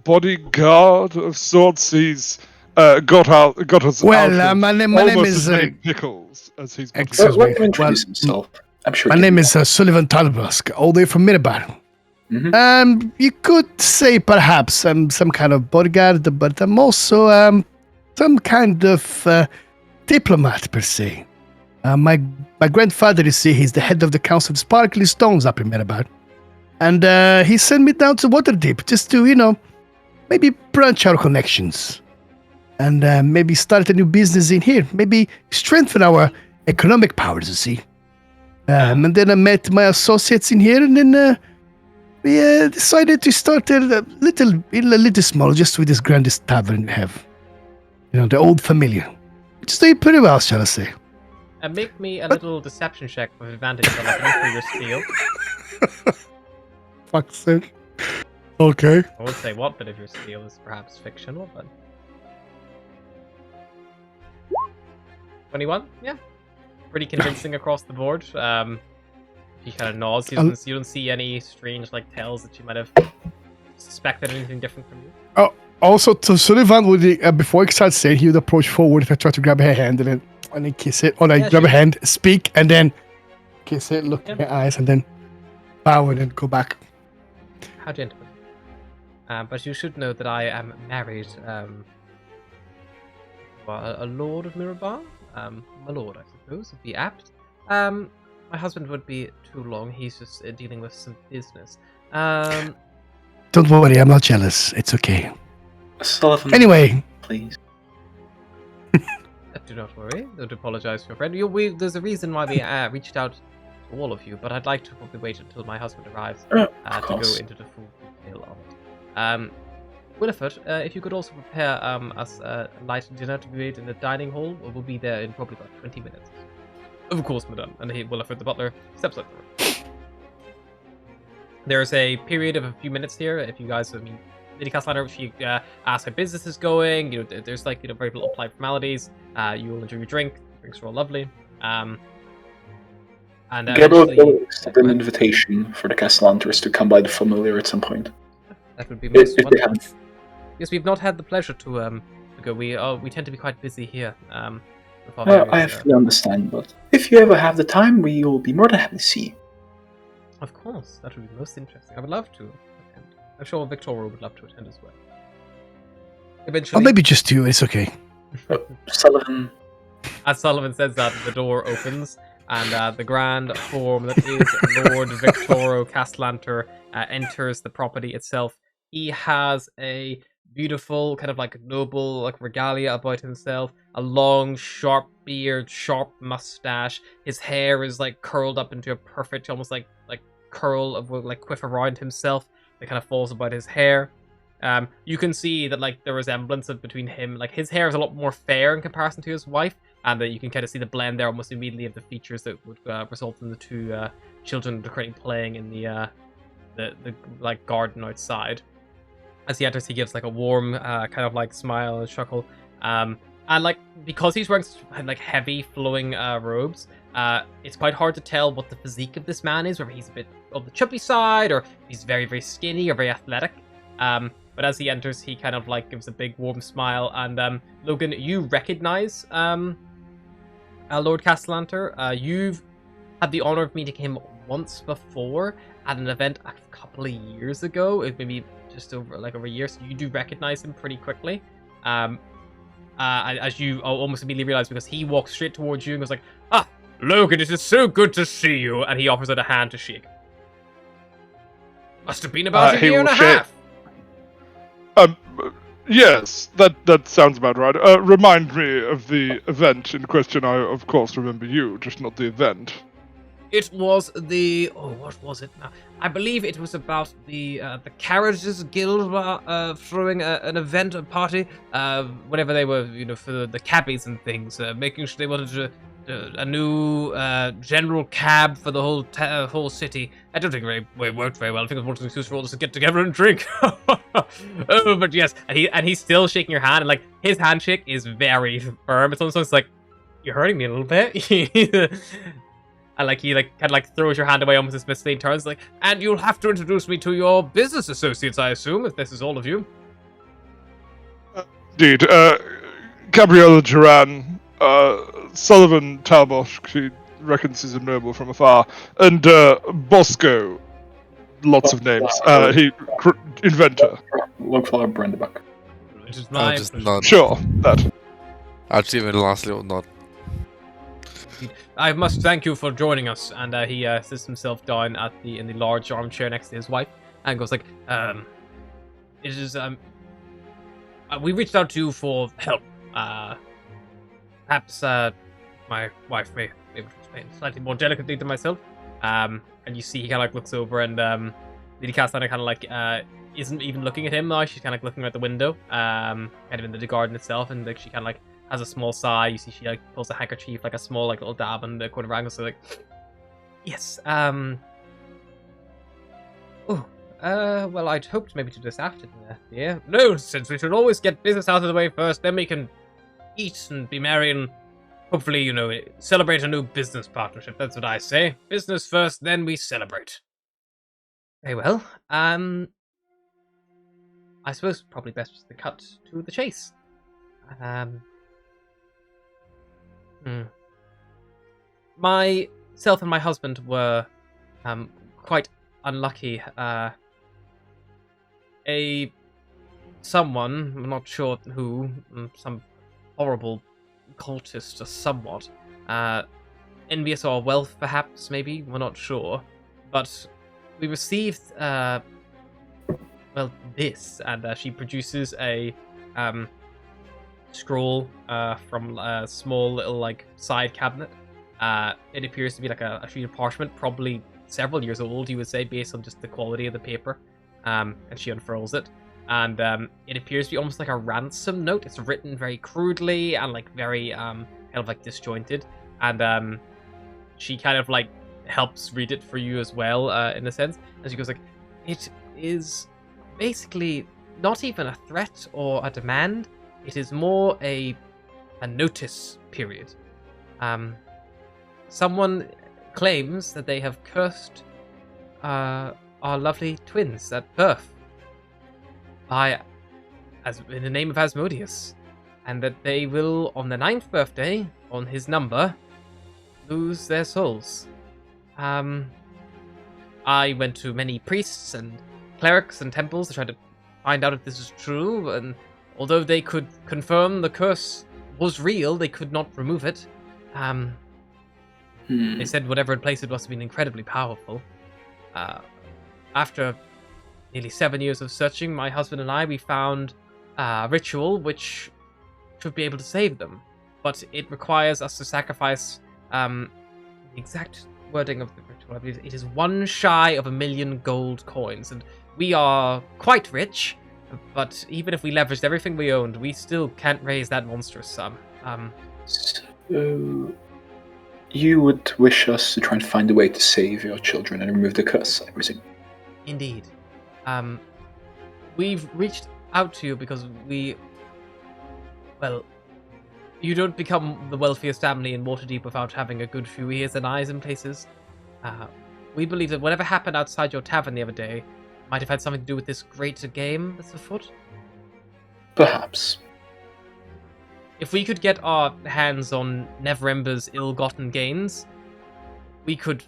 bodyguard of sorts. He's got us Well, out of my name almost is, as many pickles as he's got. excuse Let me. him introduce himself. I'm sure. My name is Sullivan Talbusk, all the way from Mirabar. You could say perhaps I'm some kind of bodyguard, but I'm also some kind of diplomat per se. My grandfather, you see, he's the head of the Council of Sparkly Stones up in Mirabar. And he sent me down to Waterdeep just to, maybe branch our connections. And maybe start a new business in here. Maybe strengthen our economic powers, you see. And then I met my associates in here, and then we decided to start a little small, just with this grandest tavern we have. The old familiar. It's doing pretty well, shall I say. make me a little deception check with advantage on for your steal. Fuck's sake. Okay. I won't say what bit of your steal is perhaps fictional, but 21, yeah, pretty convincing across the board. He kind of nods. You don't see any strange tells that you might have suspected anything different from you. Also, to Sullivan, before he starts saying, he would approach forward if I try to grab her hand and then kiss it, or like Yeah, grab sure. her hand, speak, and then kiss it, look in Yeah. her eyes, and then bow and then go back. How gentleman. But you should know that I am married a lord of Mirabar. My lord, I suppose, would be apt. My husband would be too long. He's just dealing with some business. Don't worry, I'm not jealous. It's okay. Sullivan, Anyway, please. Do not worry. Don't apologize to your friend. There's a reason why we reached out to all of you, but I'd like to probably wait until my husband arrives Of to go course. into the full detail of it. Winifred, if you could also prepare us a light dinner to be made in the dining hall, we'll be there in probably about 20 minutes. Of course, madame. And Winifred, the butler, steps out the room. There's a period of a few minutes here. If you guys, Lady Castellano, she asks how business is going. There's like very little polite formalities. You will enjoy your drink. Drinks are all lovely. And Gabriel eventually, will extend an invitation for the Castellanters to come by the familiar at some point. that would be most If they wonderful. have. Yes, we've not had the pleasure to go. We tend to be quite busy here. With our I various, fully understand, but if you ever have the time, we will be more than happy to see you. Of course, that would be most interesting. I would love to attend. I'm sure Victoria would love to attend as well. or Eventually, maybe just you. It's okay. Sullivan, as Sullivan says that, the door opens, and the grand form that is Lord Victoro Castellanter enters the property itself. He has a beautiful, kind of like noble, like regalia about himself, a long, sharp beard, sharp mustache. His hair is like curled up into a perfect, almost like curl of like quiff around himself that kind of falls about his hair. You can see that like the resemblance of between him, like his hair is a lot more fair in comparison to his wife, and that you can kind of see the blend there almost immediately of the features that would result in the two children currently playing in the like garden outside. As he enters, he gives like a warm kind of like smile and chuckle. And like because he's wearing such like heavy flowing robes, it's quite hard to tell what the physique of this man is, whether he's a bit on the chubby side or he's very, very skinny or very athletic. But as he enters, he kind of like gives a big warm smile. And Logan, you recognize Lord Castellanter. You've had the honor of meeting him once before at an event a couple of years ago. It maybe just over a year, so you do recognize him pretty quickly. As you almost immediately realize, because he walks straight towards you and goes like, "Ah, Logan, it is so good to see you," and he offers out a hand to shake. Must have been about a he year and will a shake- half. Yes, that sounds about right. Remind me of the event in question. I, of course, remember you, just not the event. It was what was it now? I believe it was about the Carriages Guild throwing an event, a party, whenever they were, for the cabbies and things, making sure they wanted a new general cab for the whole city. I don't think it worked very well. I think it was one excuse for all of us to get together and drink. Oh, but yes, and he's still shaking your hand, and like his handshake is very firm. It's almost like, "You're hurting me a little bit." And like he kind of throws your hand away almost dismissively and turns like, "And you'll have to introduce me to your business associates, I assume, if this is all of you." Indeed. Gabriella Duran, Sullivan Talbosh, she reckons he's a noble from afar, and Bosco, lots of names. Inventor. Longflower Brandenbuck. It is I'll my just pleasure. nod. Sure, that. I'll just give him a last little nod. I must thank you for joining us. And he sits himself down in the large armchair next to his wife and goes like, "It is we reached out to you for help. Perhaps my wife may be able to explain slightly more delicately than myself." And you see he kind of looks over, and Lady Castellana kind of isn't even looking at him now. She's kind of looking out the window, kind of into the garden itself, and she kind of has a small sigh. You see she pulls a handkerchief, a small little dab in the corner of her angle. So yes. Well, I'd hoped maybe to do this after dinner, dear. No, since we should always get business out of the way first, then we can eat and be merry and hopefully, celebrate a new business partnership. That's what I say. Business first, then we celebrate. Very well. I suppose probably best just to cut to the chase. Myself and my husband were quite unlucky. Someone, I'm not sure who, some horrible cultist or somewhat, envious of our wealth perhaps, maybe, we're not sure, but we received, this, and she produces a scroll from a small little, like, side cabinet. It appears to be like a sheet of parchment, probably several years old, you would say, based on just the quality of the paper. And she unfurls it, and it appears to be almost like a ransom note. It's written very crudely and like very kind of like disjointed, and she kind of like helps read it for you as well, in a sense. And she goes like, "It is basically not even a threat or a demand. It is more a notice period. Someone claims that they have cursed our lovely twins at birth in the name of Asmodeus, and that they will, on their 9th birthday, on his number, lose their souls." I went to many priests and clerics and temples to try to find out if this is true, and although they could confirm the curse was real, they could not remove it. They said whatever had placed it must have been incredibly powerful. After nearly 7 years of searching, my husband and I, we found a ritual which should be able to save them. But it requires us to sacrifice, the exact wording of the ritual, I believe it is 1 shy of 1 million gold coins. And we are quite rich, but even if we leveraged everything we owned, we still can't raise that monstrous sum. So, you would wish us to try and find a way to save your children and remove the curse, I presume? Indeed. We've reached out to you because you don't become the wealthiest family in Waterdeep without having a good few ears and eyes in places. We believe that whatever happened outside your tavern the other day might have had something to do with this greater game that's afoot. Perhaps. If we could get our hands on Neverember's ill-gotten gains, we could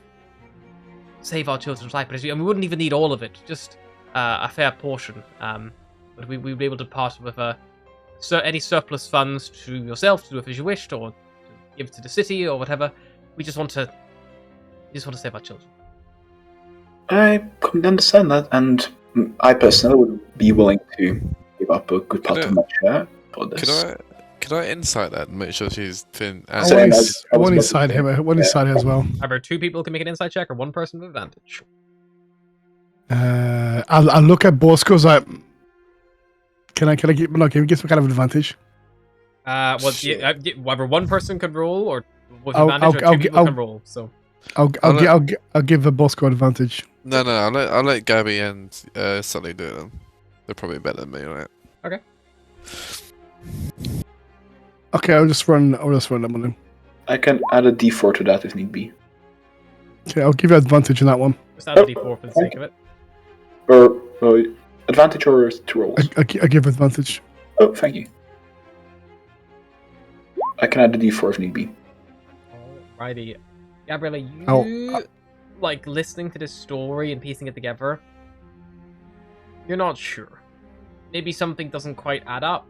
save our children's life, and we wouldn't even need all of it, just a fair portion. But we'd be able to part with any surplus funds to yourself to do as you wished, or to give to the city, or whatever. We just want to save our children. I completely understand that, and I personally would be willing to give up a good part of my share for this. Could I insight that and make sure she's thin? One inside him, one inside her as well. Either 2 people can make an insight check, or 1 person with advantage. I'll look at Bosco's like. Can we get some kind of advantage? Sure. Whether 1 person can roll, or with advantage, or 2 people can roll. So I'll give Bosco advantage. No, I'll let Gabby and Sully do it then. They're probably better than me, right? Okay. Okay, I'll just run them on him. I can add a d4 to that if need be. Okay, I'll give you advantage on that one. Just add a d4 for the sake of it. Or advantage or 2 rolls? I give advantage. Oh, thank you. I can add a d4 if need be. Alrighty. Gabriella, you like listening to this story and piecing it together? You're not sure. Maybe something doesn't quite add up.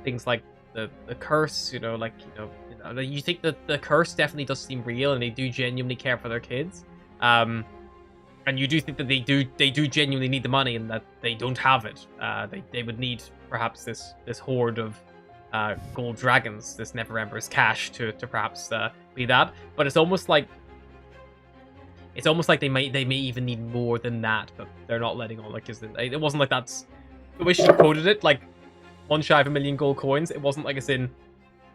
Things like the curse, you think that the curse definitely does seem real, and they do genuinely care for their kids. And you do think that they do genuinely need the money, and that they don't have it. They would need perhaps this horde of gold dragons, this Neverember's cash to perhaps be that. But it's almost like they may even need more than that, but they're not letting on. Like, it wasn't like that's the way she quoted it, like 1 shy of 1 million gold coins. It wasn't like, as in,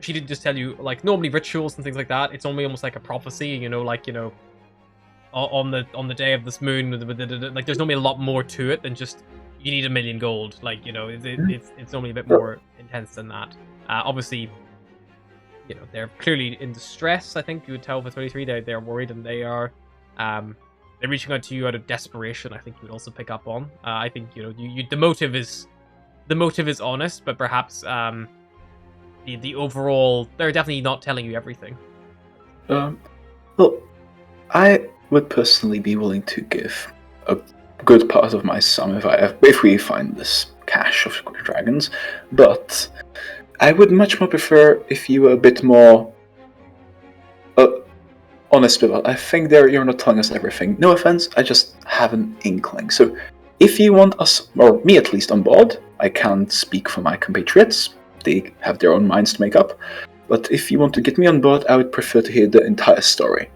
she didn't just tell you like normally rituals and things like that. It's only almost like a prophecy, on the day of this moon, like there's normally a lot more to it than just you need 1 million gold. Like, it's normally a bit more intense than that. Obviously, they're clearly in distress. I think you would tell for 33, they're worried, and they are they're reaching out to you out of desperation, I think you would also pick up on. I think the motive is honest, but perhaps the overall, they're definitely not telling you everything. Well, I would personally be willing to give a good part of my sum if we find this cache of dragons, but I would much more prefer if you were a bit more honest with us. I think you're not telling us everything. No offense, I just have an inkling. So if you want us, or me at least, on board, I can't speak for my compatriots. They have their own minds to make up. But if you want to get me on board, I would prefer to hear the entire story.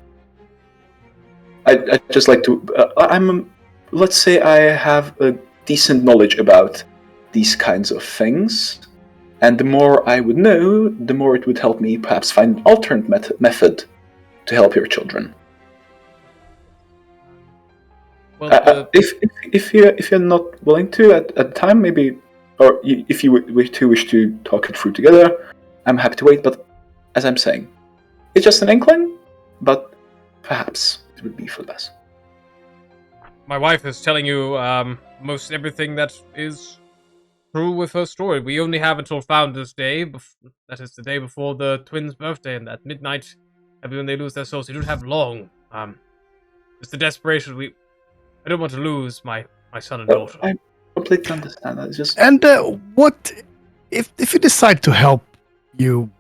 I'd just like to... let's say I have a decent knowledge about these kinds of things, and the more I would know, the more it would help me perhaps find an alternate method to help your children. Well, if you're not willing to at the time, maybe, or if you wish to talk it through together, I'm happy to wait. But as I'm saying, it's just an inkling, but perhaps it would be for the best. my wife is telling you most everything that is true with her story. We only have until Founders Day, that is the day before the twins' birthday, and at midnight, everyone they lose their souls. You don't have long. It's the desperation. I don't want to lose my son and daughter. I completely understand that. It's just... And what if you decide to help you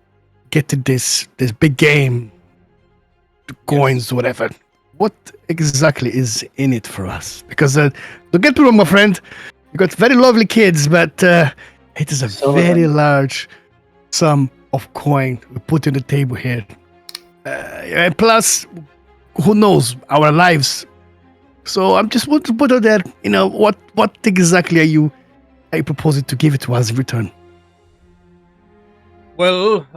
get to this big game, the coins, whatever? What exactly is in it for us? Because don't get me wrong, my friend, you got very lovely kids, but it is a very large sum of coin we put on the table here. And plus, who knows, our lives. So I'm just want to put out there, what exactly are you proposing to give it to us in return? Well,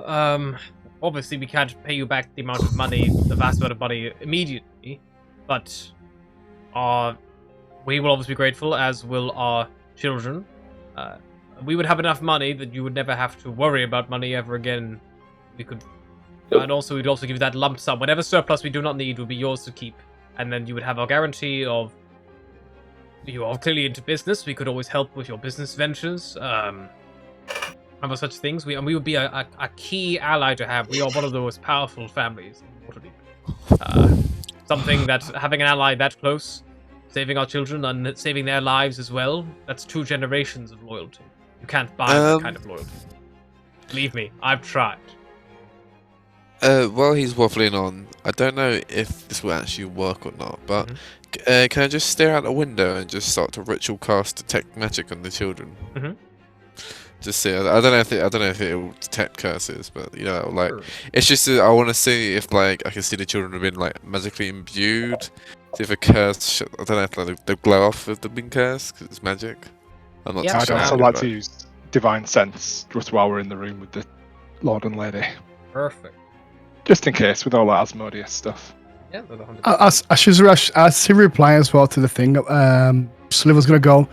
obviously we can't pay you back the vast amount of money immediately, but we will obviously be grateful, as will our children. We would have enough money that you would never have to worry about money ever again. We could, and also we'd also give you that lump sum. Whatever surplus we do not need will be yours to keep, and then you would have our guarantee of you are clearly into business. We could always help with your business ventures. Other such things. We would be a key ally to have. We are one of the most powerful families in Waterdeep. Something that having an ally that close, saving our children and saving their lives as well, that's 2 generations of loyalty. You can't buy that kind of loyalty. Believe me, I've tried. While he's waffling on, I don't know if this will actually work or not, but can I just stare out the window and just start to ritual cast detect magic on the children? Mm-hmm. Just see. I don't know if it will detect curses, but sure. It's just I want to see if I can see the children have been magically imbued. See if a curse. I don't know if they glow off if they've been cursed because it's magic. I'm not too I'd sure. also like to use divine sense just while we're in the room with the Lord and Lady. Perfect. Just in case with all that Asmodeus stuff. Yeah, that's 100%. As he reply as well to the thing, Sullivan's gonna go,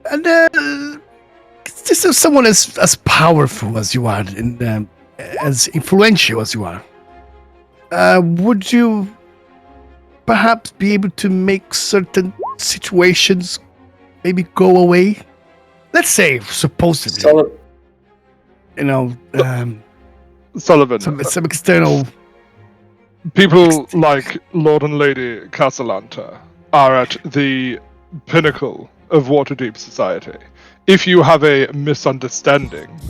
and just as someone as powerful as you are and as influential as you are, would you perhaps be able to make certain situations maybe go away? Let's say, supposedly, Sullivan. Some external people like Lord and Lady Casalanta are at the pinnacle of Waterdeep society. If you have a misunderstanding,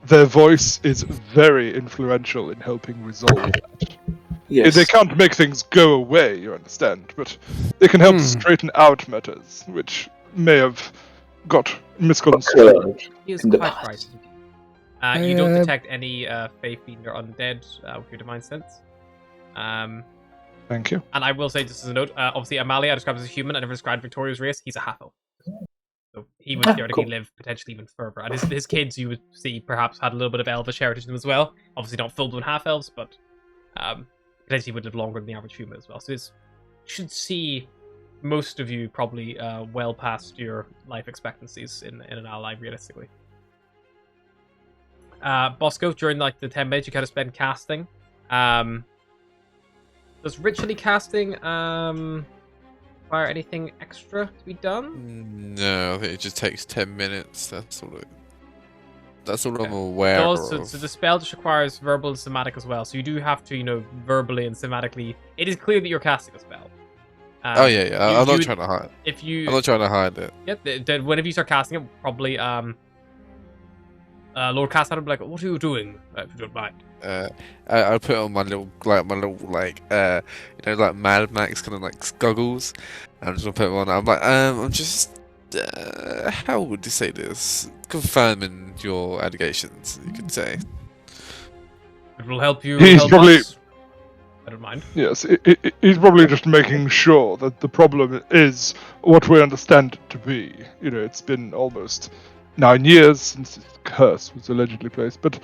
their voice is very influential in helping resolve that. Yes. They can't make things go away, you understand, but they can help straighten out matters, which may have got misconstrued. He is quite right. You don't detect any faith fiend or undead with your divine sense. Thank you. And I will say, just as a note, obviously Amalia described as a human. I never described Victoria's race. He's a half-elf. So he would theoretically live potentially even further. And his kids, you would see, perhaps had a little bit of elvish heritage in them as well. Obviously not full-blown half-elves, but potentially would live longer than the average human as well. So it should see most of you probably well past your life expectancies in an ally, realistically. Bosco, during the 10 minutes you kind of spend casting. Does ritually casting require anything extra to be done? No, I think it just takes 10 minutes. That's all. That's all I'm Okay. aware So of. the spell just requires verbal and somatic as well. So you do have to, verbally and somatically. It is clear that you're casting a spell. Oh yeah. I'm not trying to hide. If you, I'm not trying to hide it. then whenever you start casting it, probably Lord Cassandra will be like, "What are you doing? If you don't mind." I put on my little like Mad Max kind of like goggles. I'm just gonna put them on. I'm like I'm just how would you say this? Confirming your allegations, you could say. It will help you. He's help probably- us. I don't mind. Yes, he's probably just making sure that the problem is what we understand it to be. It's been almost 9 years since this curse was allegedly placed, but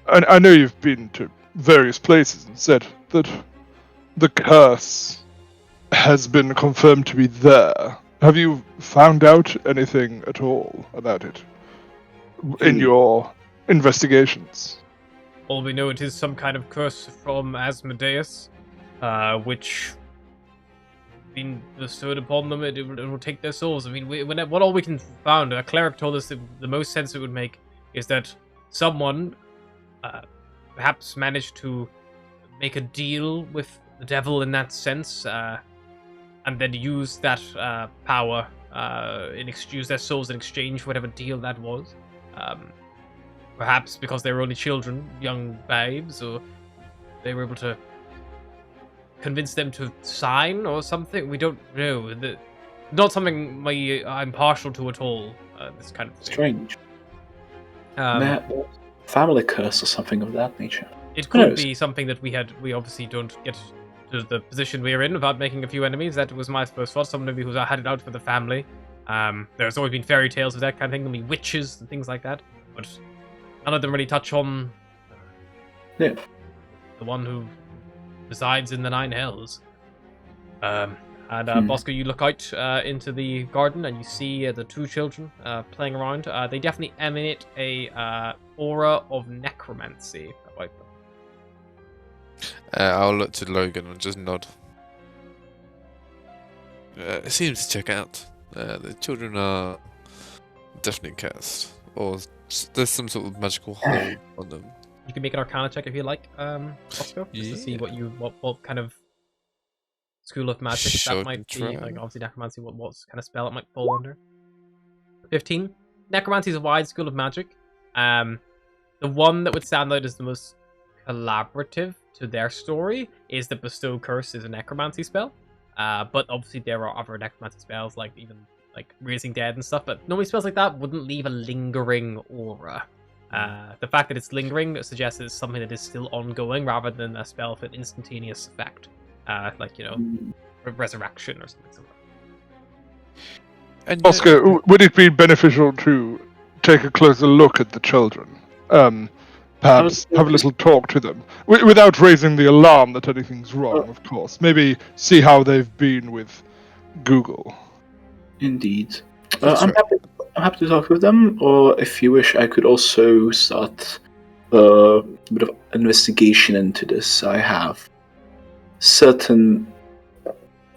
I know you've been to various places and said that the curse has been confirmed to be there. Have you found out anything at all about it in your investigations? All we know, it is some kind of curse from Asmodeus, which been bestowed upon them. It will take their souls. I mean, what all we can found, a cleric told us that the most sense it would make is that someone perhaps managed to make a deal with the devil in that sense, and then use that power use their souls in exchange for whatever deal that was. Perhaps because they were only children, young babes, or they were able to convince them to sign or something. We don't know. Not something I'm partial to at all. This kind of thing. Strange. Family curse or something of that nature. It could be something that we obviously don't get to the position we're in without making a few enemies. That was my first thought. Someone who's had it out for the family. There's always been fairy tales of that kind of thing. There'll be witches and things like that. But none of them really touch on the one who resides in the Nine Hells. Bosco, you look out into the garden and you see the two children playing around. They definitely emanate a aura of necromancy about them. I'll look to Logan and just nod. It seems to check out. The children are definitely cursed, or there's some sort of magical hold on them. You can make an Arcana check if you like, Bosco, just to see what kind of school of magic Sure, that might be. try. Like obviously necromancy, what kind of spell it might fall under. 15. Necromancy is a wide school of magic. The one that would stand out as the most collaborative to their story is the Bestow Curse is a necromancy spell. But obviously there are other necromancy spells like Raising Dead and stuff, but normally spells like that wouldn't leave a lingering aura. The fact that it's lingering suggests it's something that is still ongoing rather than a spell with an instantaneous effect. Resurrection or something similar. And Oscar, would it be beneficial to take a closer look at the children? Perhaps have a little talk to them, without raising the alarm that anything's wrong, of course. Maybe see how they've been with Google. Indeed. I'm happy to talk with them, or if you wish, I could also start a bit of investigation into this. I have certain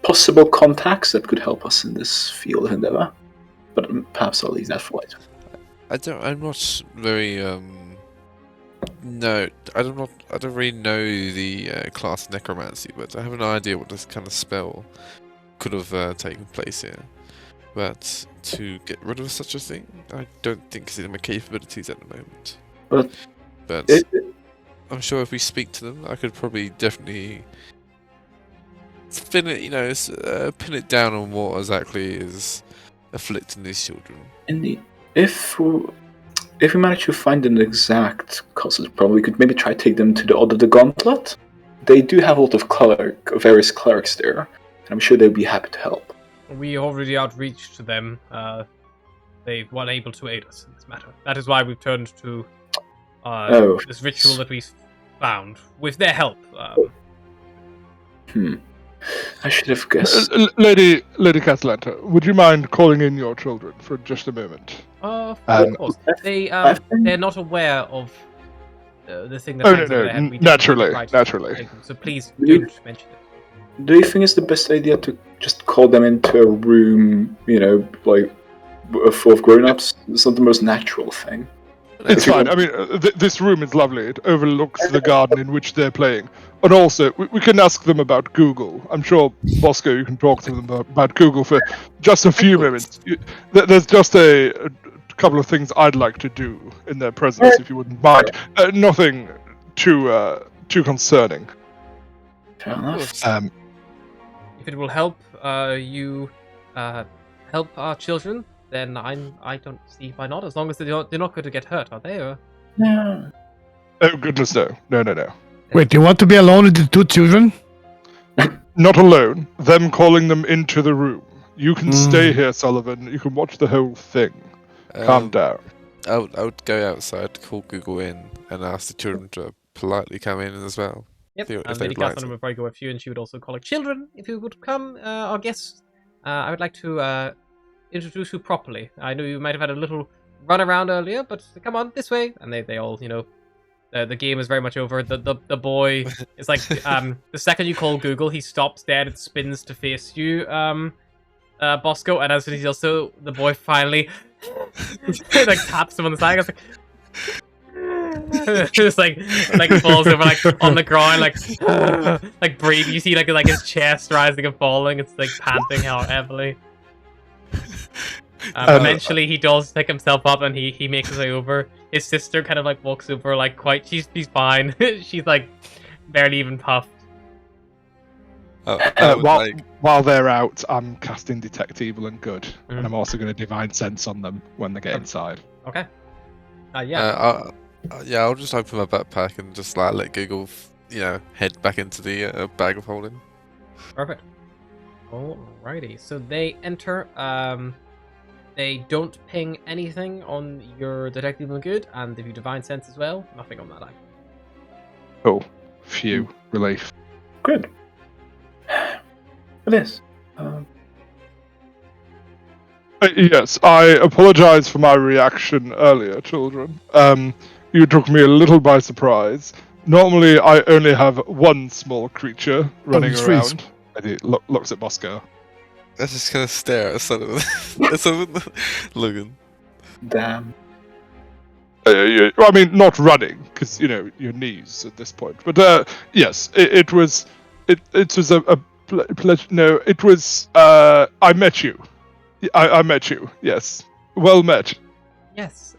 possible contacts that could help us in this field of endeavor, but perhaps I'll leave that for later. I'm not very no, I don't really know the class of necromancy, but I have an idea what this kind of spell could have taken place here. But to get rid of such a thing, I don't think it's in my capabilities at the moment. But I'm sure if we speak to them, I could probably definitely pin it down on what exactly is afflicting these children. Indeed. If we manage to find an exact cause of the problem, we could maybe try to take them to the Order of the Gauntlet. They do have a lot of various clerics there, and I'm sure they'd be happy to help. We already outreached to them. They weren't able to aid us in this matter. That is why we've turned to this ritual that we found with their help. I should have guessed. Lady Catalanta, would you mind calling in your children for just a moment? Of course. They're not aware of the thing that hangs over their head. We didn't naturally. try to take them, so please don't mention it. do you think it's the best idea to just call them into a room, like full of grown-ups? It's not the most natural thing. It's If you fine. I want- mean, this room is lovely. It overlooks the garden in which they're playing. And also, we can ask them about Google. I'm sure, Bosco, you can talk to them about Google for just a few minutes. There's just a couple of things I'd like to do in their presence, if you wouldn't mind. Nothing too concerning. Fair enough. If it will help you help our children, then I don't see why not. As long as they're not going to get hurt, are they? Or... Yeah. Oh, goodness, no. No. Wait, do you want to be alone with the two children? Not alone. Them calling them into the room. You can stay Mm. here, Sullivan. You can watch the whole thing. Calm down. I would go outside, call Google in, and ask the children to politely come in as well. Yep, If and they'd Lady like Catherine to. would probably go with you, and she would also call her children, if you would come, our guests. I would like to introduce you properly. I know you might have had a little run around earlier, but come on, this way. And they all, the game is very much over. The boy is like, the second you call Google, he stops dead and spins to face you, Bosco, and as he's also, the boy finally, like, taps him on the side, it's like, just like falls over like on the ground, like breathing. You see like his chest rising and falling. It's like panting out heavily. Eventually, he does pick himself up and he makes his way over. His sister kind of like walks over, like quite. She's fine. She's like barely even puffed. While they're out, I'm casting Detect Evil and Good, and I'm also going to Divine Sense on them when they get inside. Okay. Yeah. I'll just open my backpack and just like let Google, head back into the bag of holding. Perfect. Alrighty. So they enter. They don't ping anything on your Detective and Good, and if you Divine Sense as well, nothing on that either. Oh, phew, relief. Good. It is. Yes, I apologize for my reaction earlier, children. You took me a little by surprise. Normally, I only have one small creature running around. And he looks at Bosco. I just kind of stare at Sullivan. Logan. Damn. I mean, not running, because, your knees at this point. But, yes, it was a pleasure. No, it was, I met you. I met you, yes. Well met. Yes,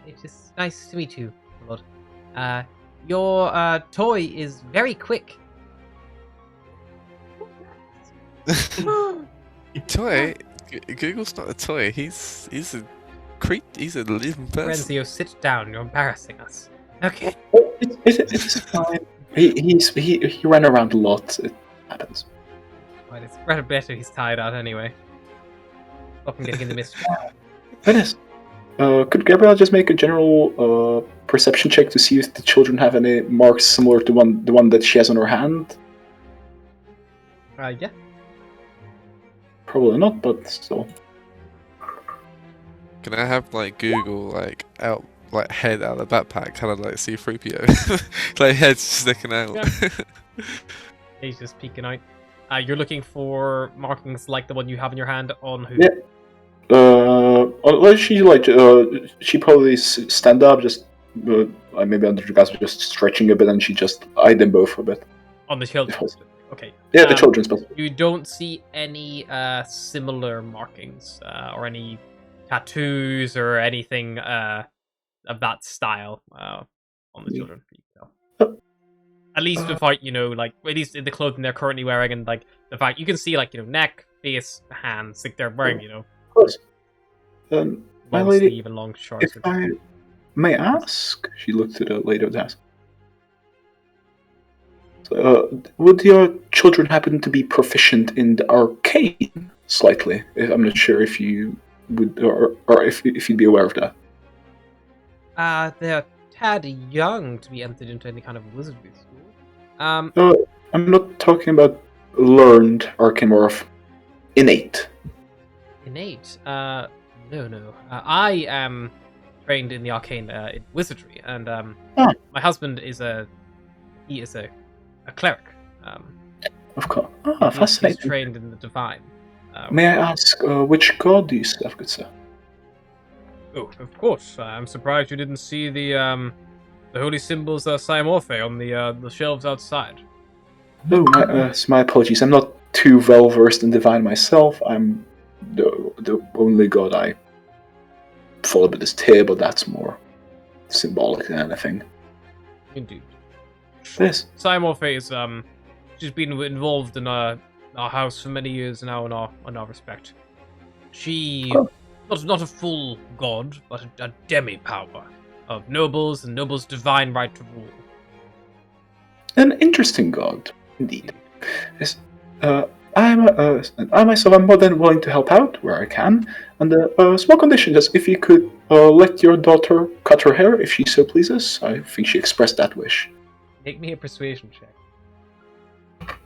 it is nice to meet you, Lord. Your toy is very quick. Toy? Google's not a toy. He's a creep. He's a living person. Renzio, sit down. You're embarrassing us. Okay. Oh, it's fine. He ran around a lot. It happens. Well, it's rather better he's tired out anyway. Stop him getting in the mist. Venice. Could Gabrielle just make a general perception check to see if the children have any marks similar to the one that she has on her hand? Yeah. Probably not, but still. Can I have Google out head out of the backpack, kind of like C-3PO, like heads sticking out? Yeah. He's just peeking out. You're looking for markings like the one you have in your hand on who? Yeah. She probably stand up, just maybe under the glass, just stretching a bit, and she just eyed them both a bit. On the children. Okay. Yeah, the children specifically. You don't see any similar markings or any tattoos or anything of that style on the children. At least without, at least in the clothing they're currently wearing, and the fact you can see neck, face, hands, they're wearing, Of course. My long lady, sleeve and long shorts. if I may ask, she looked at the lady of the desk. Would your children happen to be proficient in the arcane slightly? I'm not sure if you would, or if you'd be aware of that. They're tad young to be entered into any kind of wizardry school. I'm not talking about learned arcane, more of innate. Innate? No. I am trained in the arcane in wizardry, and my husband is a cleric. Of course. At Ah, least he's fascinating. trained in the divine. May I ask which god do you serve, good sir? Oh, of course. I'm surprised you didn't see the holy symbols Cymorphe on the shelves outside. Oh, my apologies. I'm not too well versed in divine myself. I'm the only god I follow with this table. That's more symbolic than anything. Indeed. This. Cymorphe is she's been involved in our house for many years now in our respect. She Oh. not a full god, but a demi-power of nobles and nobles' divine right to rule. An interesting god, indeed. Yes, I myself am more than willing to help out where I can. And a small condition is if you could let your daughter cut her hair if she so pleases. I think she expressed that wish. Make me a persuasion check.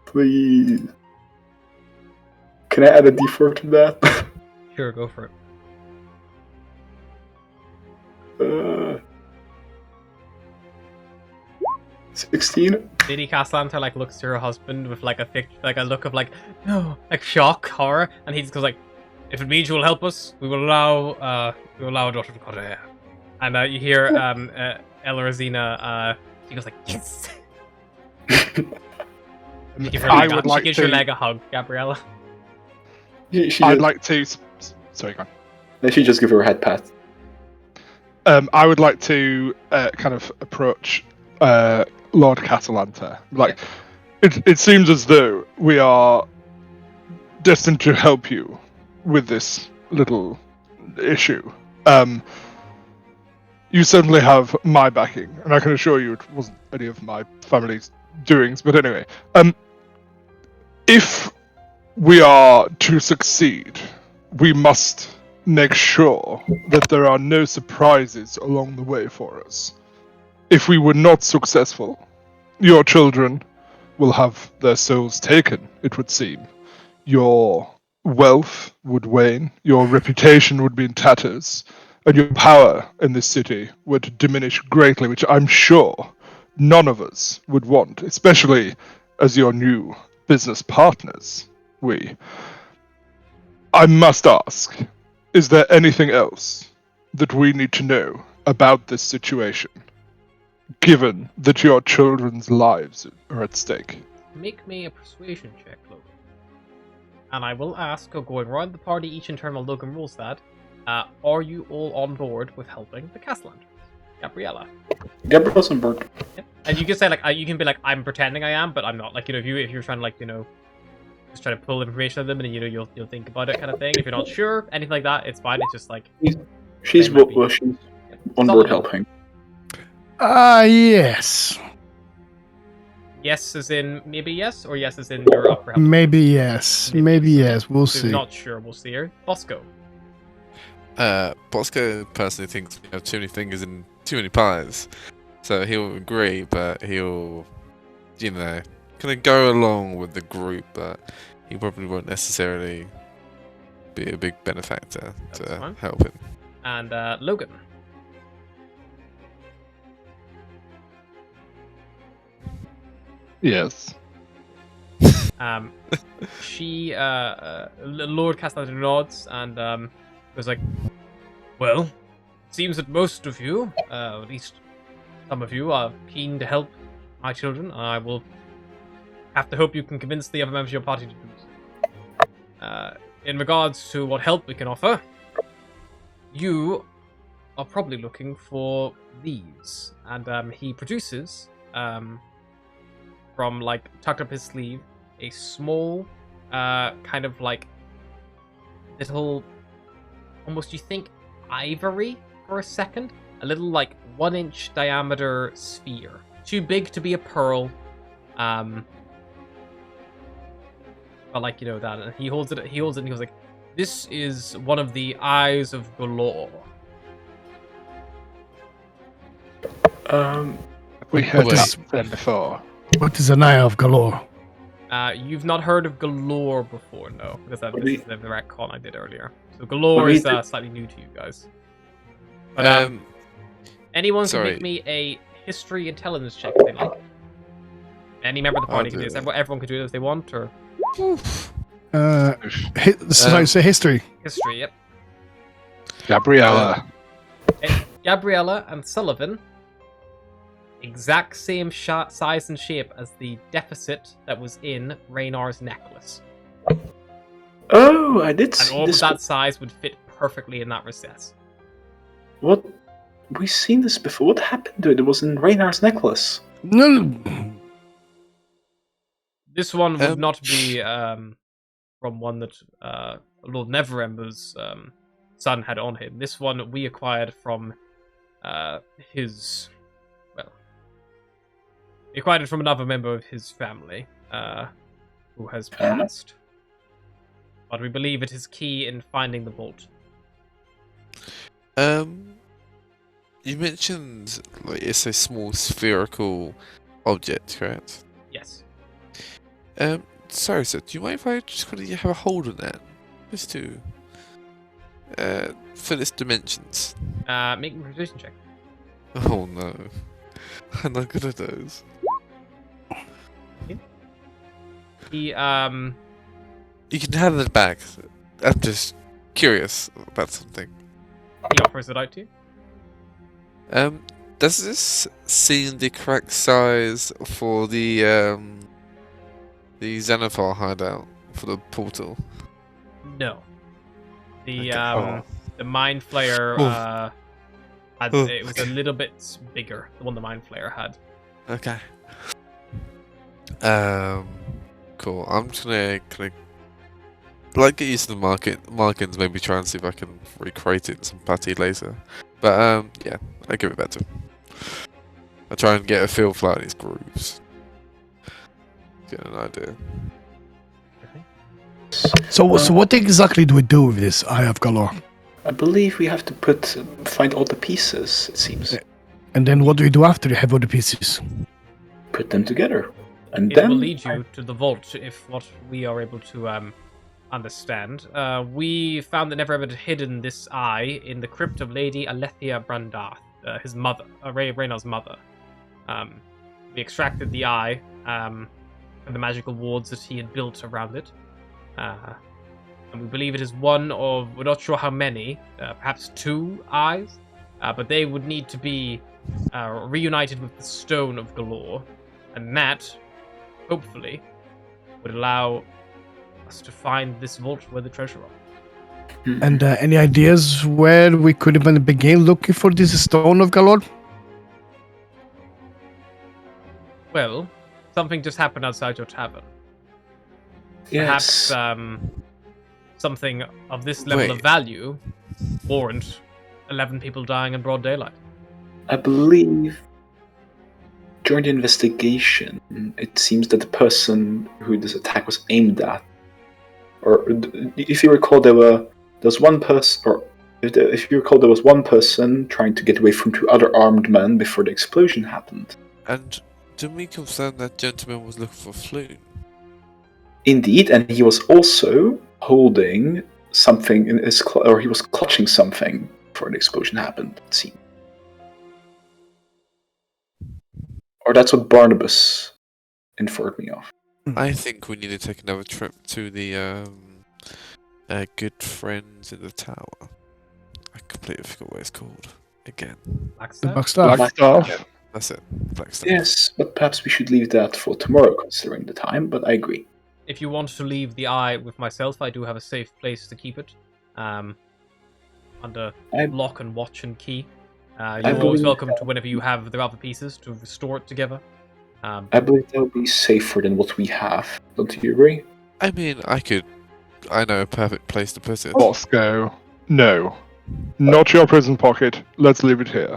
Please. Can I add a d4 to that? Sure, go for it. 16. Lady Castellanta looks to her husband with a look of no, shock, horror, and he just goes "If it means you will help us, we will allow our daughter to cut her hair." And you hear Ella Rosina, she goes "Yes." She gives your leg a hug, Gabriella. I'd like to. Sorry, go on. She just give her a head pat. I would like to kind of approach Lord Catalanta. It seems as though we are destined to help you with this little issue. You certainly have my backing, and I can assure you it wasn't any of my family's doings. But anyway, if we are to succeed, we must make sure that there are no surprises along the way for us. If we were not successful, your children will have their souls taken, it would seem. Your wealth would wane, your reputation would be in tatters, and your power in this city would diminish greatly, which I'm sure none of us would want, especially as your new business partners. I must ask, is there anything else that we need to know about this situation, given that your children's lives are at stake? Make me a persuasion check, Logan. And I will ask, going around the party each in turn while Logan rules that, are you all on board with helping the Castellanters? Gabriella. Gabriella's on board. Yep. And you can say you can be I'm pretending I am, but I'm not. If you're trying to just try to pull information out of them, and you'll think about it, kind of thing. If you're not sure, anything like that, it's fine. It's just she's on board helping. Yes. Yes, as in maybe yes, or yes, as in you're up for help. Maybe yes. Maybe yes. We'll see. Not sure. We'll see here. Bosco. Bosco personally thinks we have too many fingers in too many pies, so he'll agree, but he'll, kind of go along with the group, but he probably won't necessarily be a big benefactor to help him. And Logan. Yes. She, Lord Castellantha nods and goes well, seems that most of you, at least some of you, are keen to help my children. I will have to hope you can convince the other members of your party to do so. In regards to what help we can offer, you are probably looking for these. And he produces, from tucked up his sleeve, a small, kind of little, almost you think ivory for a second, a little 1-inch diameter sphere, too big to be a pearl, but that. And he holds it, and he goes "This is one of the eyes of Galore." We heard that then before. What is an eye of galore? You've not heard of Galore before, no, because this is the retcon I did earlier. So Galore is slightly new to you guys. But, anyone can make me a history intelligence check if they like. Any member of the I'll party can do do this. it. Everyone can do it if they want, or Sorry, say history. history. Yep. Gabriella. Gabriella and Sullivan, exact same size and shape as the deficit that was in Raynar's necklace. Oh, I did And see all of this. that size would fit perfectly in that recess. What? We've seen this before. What happened to it? It was in Raynar's necklace. No, This one would Um, not be from one that Lord Neverember's son had on him. This one we acquired from his... Well, we acquired it from another member of his family who has Fair enough. passed. But we believe it is key in finding the vault. You mentioned like it's a small spherical object, correct? Yes. Sorry, sir. Do you mind if I just kind of have a hold on that, just to for its dimensions? Make a precision check. Oh no, I'm not good at those. He You can have it back. I'm just curious about something. he offers it out to you. Does this seem the correct size for the Xenophile hideout for the portal? No. The Okay. the Mind Flayer had Oh, it was a little bit bigger. The one the Mind Flayer had. Okay. Cool. I'm just gonna kind of like get used to the markings. Maybe try and see if I can recreate it in some putty later. But yeah, I give it back to him. I try and get a feel for like these grooves. Get an idea. So what exactly do we do with this Eye of Galore? I believe we have to find all the pieces. It seems. Yeah. And then what do we do after we have all the pieces? Put them together, and It then will lead you to the vault if what we are able to understand. We found that Neverember had hidden this eye in the crypt of Lady Alethea Brandarth, his mother, Raynar's mother. We extracted the eye from the magical wards that he had built around it. And we believe it is one of, we're not sure how many, perhaps 2 eyes, but they would need to be reunited with the Stone of Galore, and that, hopefully, would allow us to find this vault where the treasure are. And any ideas where we could even begin looking for this Stone of Galore? Well, something just happened outside your tavern. yes, Perhaps something of this level of Wait. value warrant 11 people dying in broad daylight. I believe during the investigation, it seems that the person who this attack was aimed at, or if you recall, there was one person, or if you recall, there was one person trying to get away from 2 other armed men before the explosion happened. And didn't we confirm that gentleman was looking for Floon? Indeed, and he was also holding something in his or he was clutching something before the explosion happened. It seemed, or that's what Barnabas informed me of. I think we need to take another trip to the good friends in the tower. I completely forgot what it's called again. The Blackstaff? Buckstaff. Blackstaff. That's it. Blackstone. Yes, but perhaps we should leave that for tomorrow, considering the time. But I agree. If you want to leave the eye with myself, I do have a safe place to keep it. Under I- lock and watch and key. I You're always believe welcome to, whenever you have the other pieces, to restore it together. I believe that would be safer than what we have. Don't you agree? I mean, I know a perfect place to put it. Bosco. No. Not your prison pocket. Let's leave it here.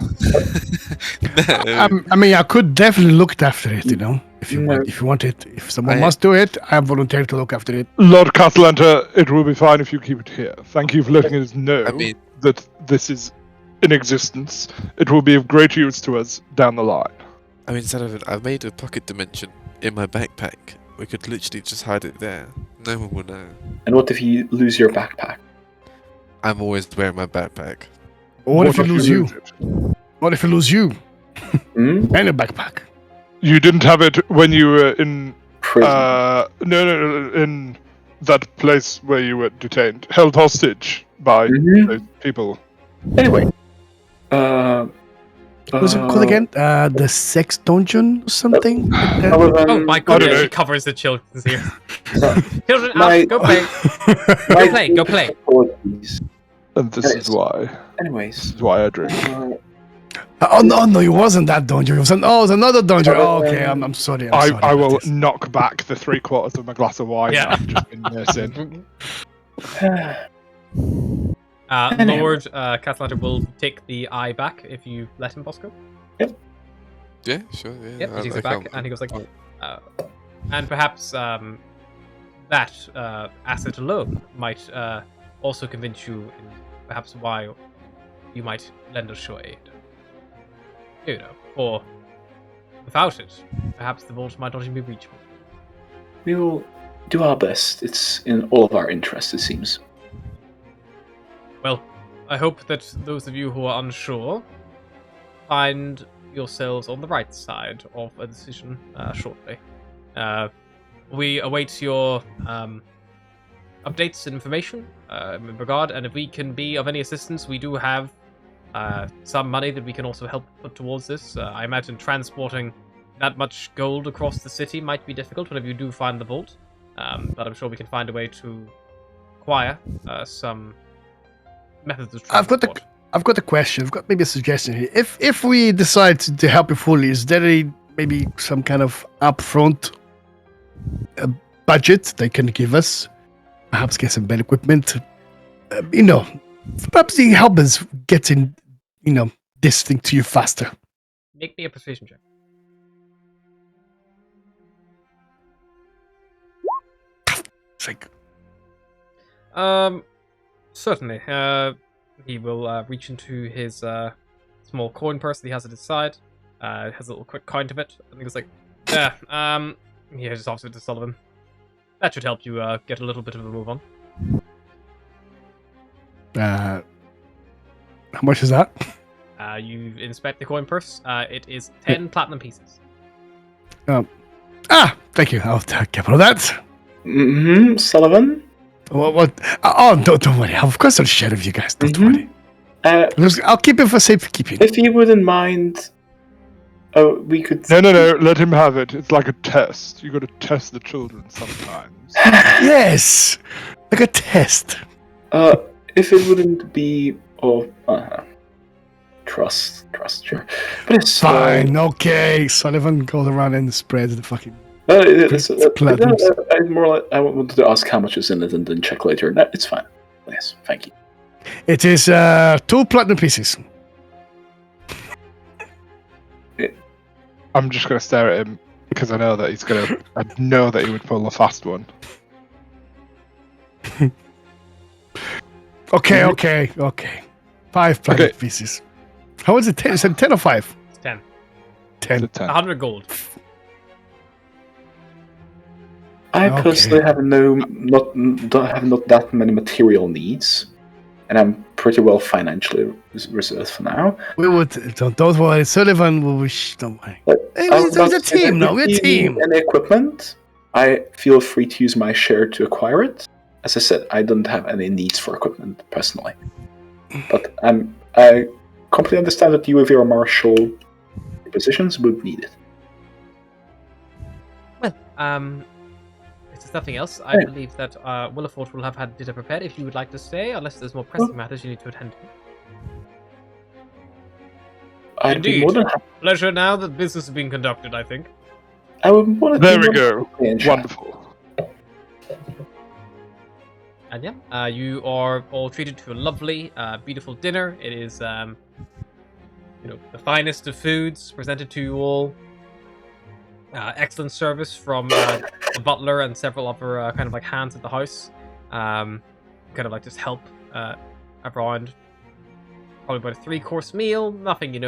No. I mean, I could definitely look after it, you know, if you No. want. If you want it, if someone I- must do it, I volunteer to look after it. Lord Castlenter, it will be fine if you keep it here. Thank you for letting us know I mean- that this is in existence. It will be of great use to us down the line. I mean, instead of it, I've made a pocket dimension in my backpack. We could literally just hide it there. No one will know. And what if you lose your backpack? I'm always wearing my backpack. Or what if you lose you? it? What if you lose you Hmm? and a backpack? You didn't have it when you were in Prison. no, in that place where you were detained, held hostage by Mhm. those people. Anyway. What's it called again? The sex dungeon or something like that? Oh my don't goodness, know. she covers the children's ears. So, Children, my- out, go play. my play, go play. apologies. And this That is is- why. Anyways. This is why I drink. Oh no, it wasn't that dungeon. It was another dungeon. Oh, okay, I'm sorry. I'm sorry. I about will this. knock back the 3/4 of my glass of wine Yeah. that I've just been nursing. Anyway. Lord Cathlander will take the eye back if you let him, Bosco. Yeah, sure. Yeah. Yep, he takes it okay, back, and he goes like, oh. and perhaps that asset alone might also convince you in perhaps why you might lend us your aid. You know, or without it, perhaps the vault might not even be reachable. We will do our best. It's in all of our interests, it seems. Well, I hope that those of you who are unsure find yourselves on the right side of a decision shortly. We await your updates and information in regard, and if we can be of any assistance, we do have some money that we can also help put towards this. I imagine transporting that much gold across the city might be difficult whenever you do find the vault, but I'm sure we can find a way to acquire some methods of transport. I've got a question. I've got maybe a suggestion here. If we decide to help you fully, is there maybe some kind of upfront budget they can give us? Perhaps get some better equipment. Perhaps they help us getting, this thing to you faster. Make me a persuasion check. It's like, Certainly. He will reach into his small coin purse that he has at his side. Has a little quick count of it. And he goes like, yeah, he just offers it to Sullivan. That should help you get a little bit of a move on. how much is that? You inspect the coin purse. It is 10 platinum pieces. Thank you. I'll take care of that. Mm-hmm, Sullivan? What? Oh, don't worry. Of course I'll share with you guys. Don't Mhm. worry. I'll keep it for safekeeping. If you wouldn't mind, we could. No, let him have it. It's like a test. You got to test the children sometimes. Yes, like a test. If it wouldn't be trust, sure. But it's Fine, okay. Sullivan goes around and spreads the fucking. Platinums. I wanted to ask how much is in it and then check later. No, it's fine. Yes, thank you. It is 2 platinum pieces. I'm just gonna stare at him because I know that he's gonna. I know that he would pull a fast one. Okay. 5 platinum Okay. pieces. How is it? 10? Is it 10 or 5? It's 10. 10. 100 gold. I Okay. personally have not that many material needs, and I'm pretty well financially reserved for now. We would. Don't worry. Sullivan will wish. Don't worry. But Hey, I was we're about a to say team that now. We're a if you need team. any equipment, I feel free to use my share to acquire it. As I said, I don't have any needs for equipment personally, but I completely understand that you, with your martial positions, would need it. Well, if there's nothing else, I Yeah. believe that Willifort will have had dinner prepared if you would like to stay, unless there's more pressing matters you need to attend to. I'd be Indeed. more than happy. Pleasure now that business is being conducted, I think. I would want to. There we go. Wonderful. And yeah, you are all treated to a lovely, beautiful dinner. It is, the finest of foods presented to you all. Excellent service from the butler and several other kind of like hands at the house. Kind of like just help around. Probably about a 3-course meal. Nothing,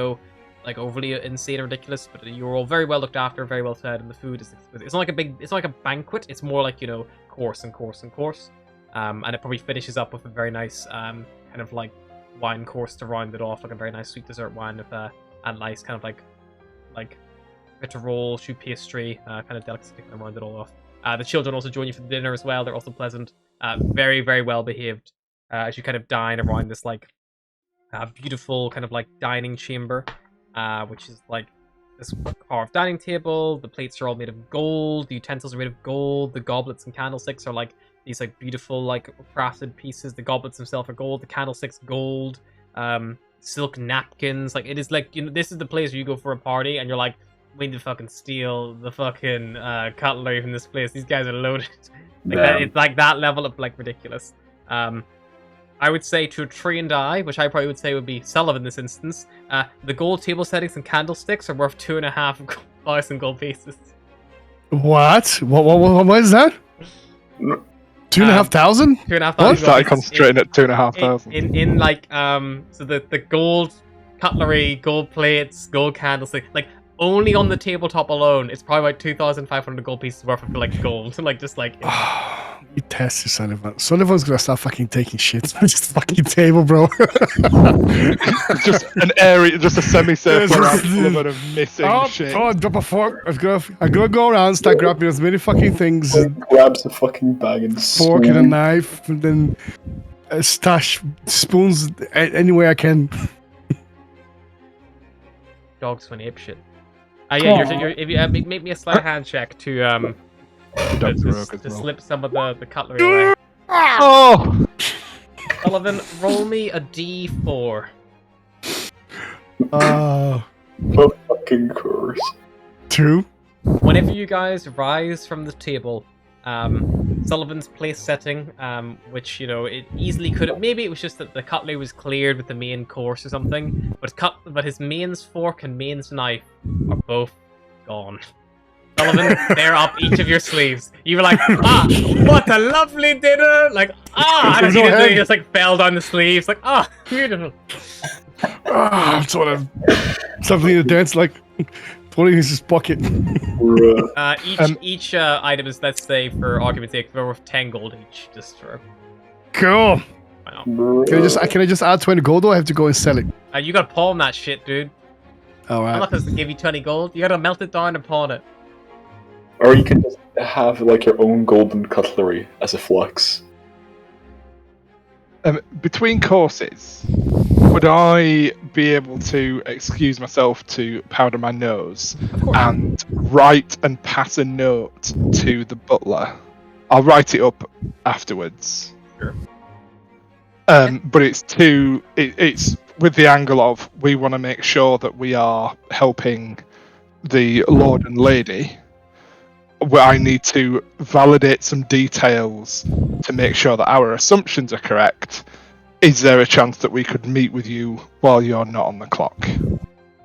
like overly insane or ridiculous. But you're all very well looked after, very well fed, and the food is. It's not like a banquet. It's more like course and course and course. And it probably finishes up with a very nice kind of like wine course to round it off, like a very nice sweet dessert wine with a nice kind of like get to roll, shoot pastry, kind of delicacy to kind of round it all off. The children also join you for the dinner as well. They're also pleasant, very, very well behaved as you kind of dine around this like beautiful kind of like dining chamber, which is like this carved dining table. The plates are all made of gold. The utensils are made of gold. The goblets and candlesticks are like these like beautiful like crafted pieces. The goblets themselves are gold. The candlesticks gold. Silk napkins. Like it is like, you know, this is the place where you go for a party and you're like, we need to fucking steal the fucking cutlery from this place. These guys are loaded. Like that, it's like that level of like ridiculous. I would say to a trained eye, which I probably would say would be Sullivan in this instance, the gold table settings and candlesticks are worth 2,500 gold pieces. What? What is that? 2,500? 2,500. I started concentrating at 2,500. In like so the gold cutlery, gold plates, gold candlesticks, like only on the tabletop alone, it's probably like 2,500 gold pieces worth of like gold, like just like. You tested Sullivan. Sullivan's gonna start fucking taking shit from this fucking table, bro. Just an area, just a semicircle around Sullivan of missing shit. Oh, drop a fork. I'm gonna go around and start grabbing as many fucking things. Grabs a fucking bag and Fork and a knife, and then stash spoons anywhere I can. Dogs went ape shit. Yeah, you're, if you make me a sleight of hand check to slip some of the cutlery away. Oh! Sullivan, roll me a d4. Oh, fucking course. 2. Whenever you guys rise from the table, Sullivan's place setting, which, you know, it easily could have, maybe it was just that the cutlery was cleared with the main course or something, but his mains fork and mains knife are both gone. Sullivan, they're up each of your sleeves. You were like, what a lovely dinner! Like, and he just like fell down the sleeves, like, beautiful. Sort of something to dance like. Putting in his pocket. Each item is, let's say, for argument's sake, they're worth 10 gold each. Just for. Cool. Wow. Can I just add 20 gold, or I have to go and sell it? You gotta pawn that shit, dude. Alright. I'm not gonna give you 20 gold. You gotta melt it down and pawn it. Or you can just have like your own golden cutlery as a flex. Between courses, would I be able to excuse myself to powder my nose and write and pass a note to the butler? I'll write it up afterwards. Sure. But it's with the angle of we want to make sure that we are helping the Lord and Lady, where I need to validate some details to make sure that our assumptions are correct. Is there a chance that we could meet with you while you're not on the clock?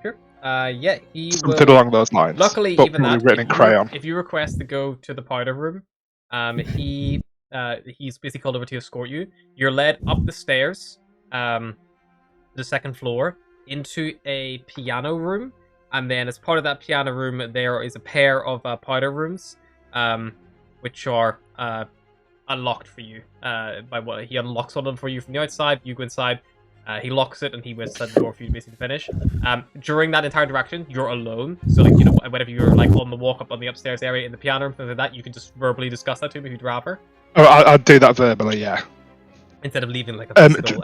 Sure. Yeah, he Something will. along those lines. Luckily, but even that, written in crayon. If you request to go to the powder room, he's basically called over to escort you. You're led up the stairs, to the second floor, into a piano room. And then as part of that piano room, there is a pair of powder rooms, which are unlocked for you. He unlocks one of them for you from the outside. You go inside, he locks it, and he waits at the door for you to basically finish. During that entire interaction, you're alone. So, like, you know, whenever you're like on the walk up on the upstairs area in the piano room, things like that, you can just verbally discuss that to me if you'd rather. Oh, I'd do that verbally, yeah. Instead of leaving like a physical,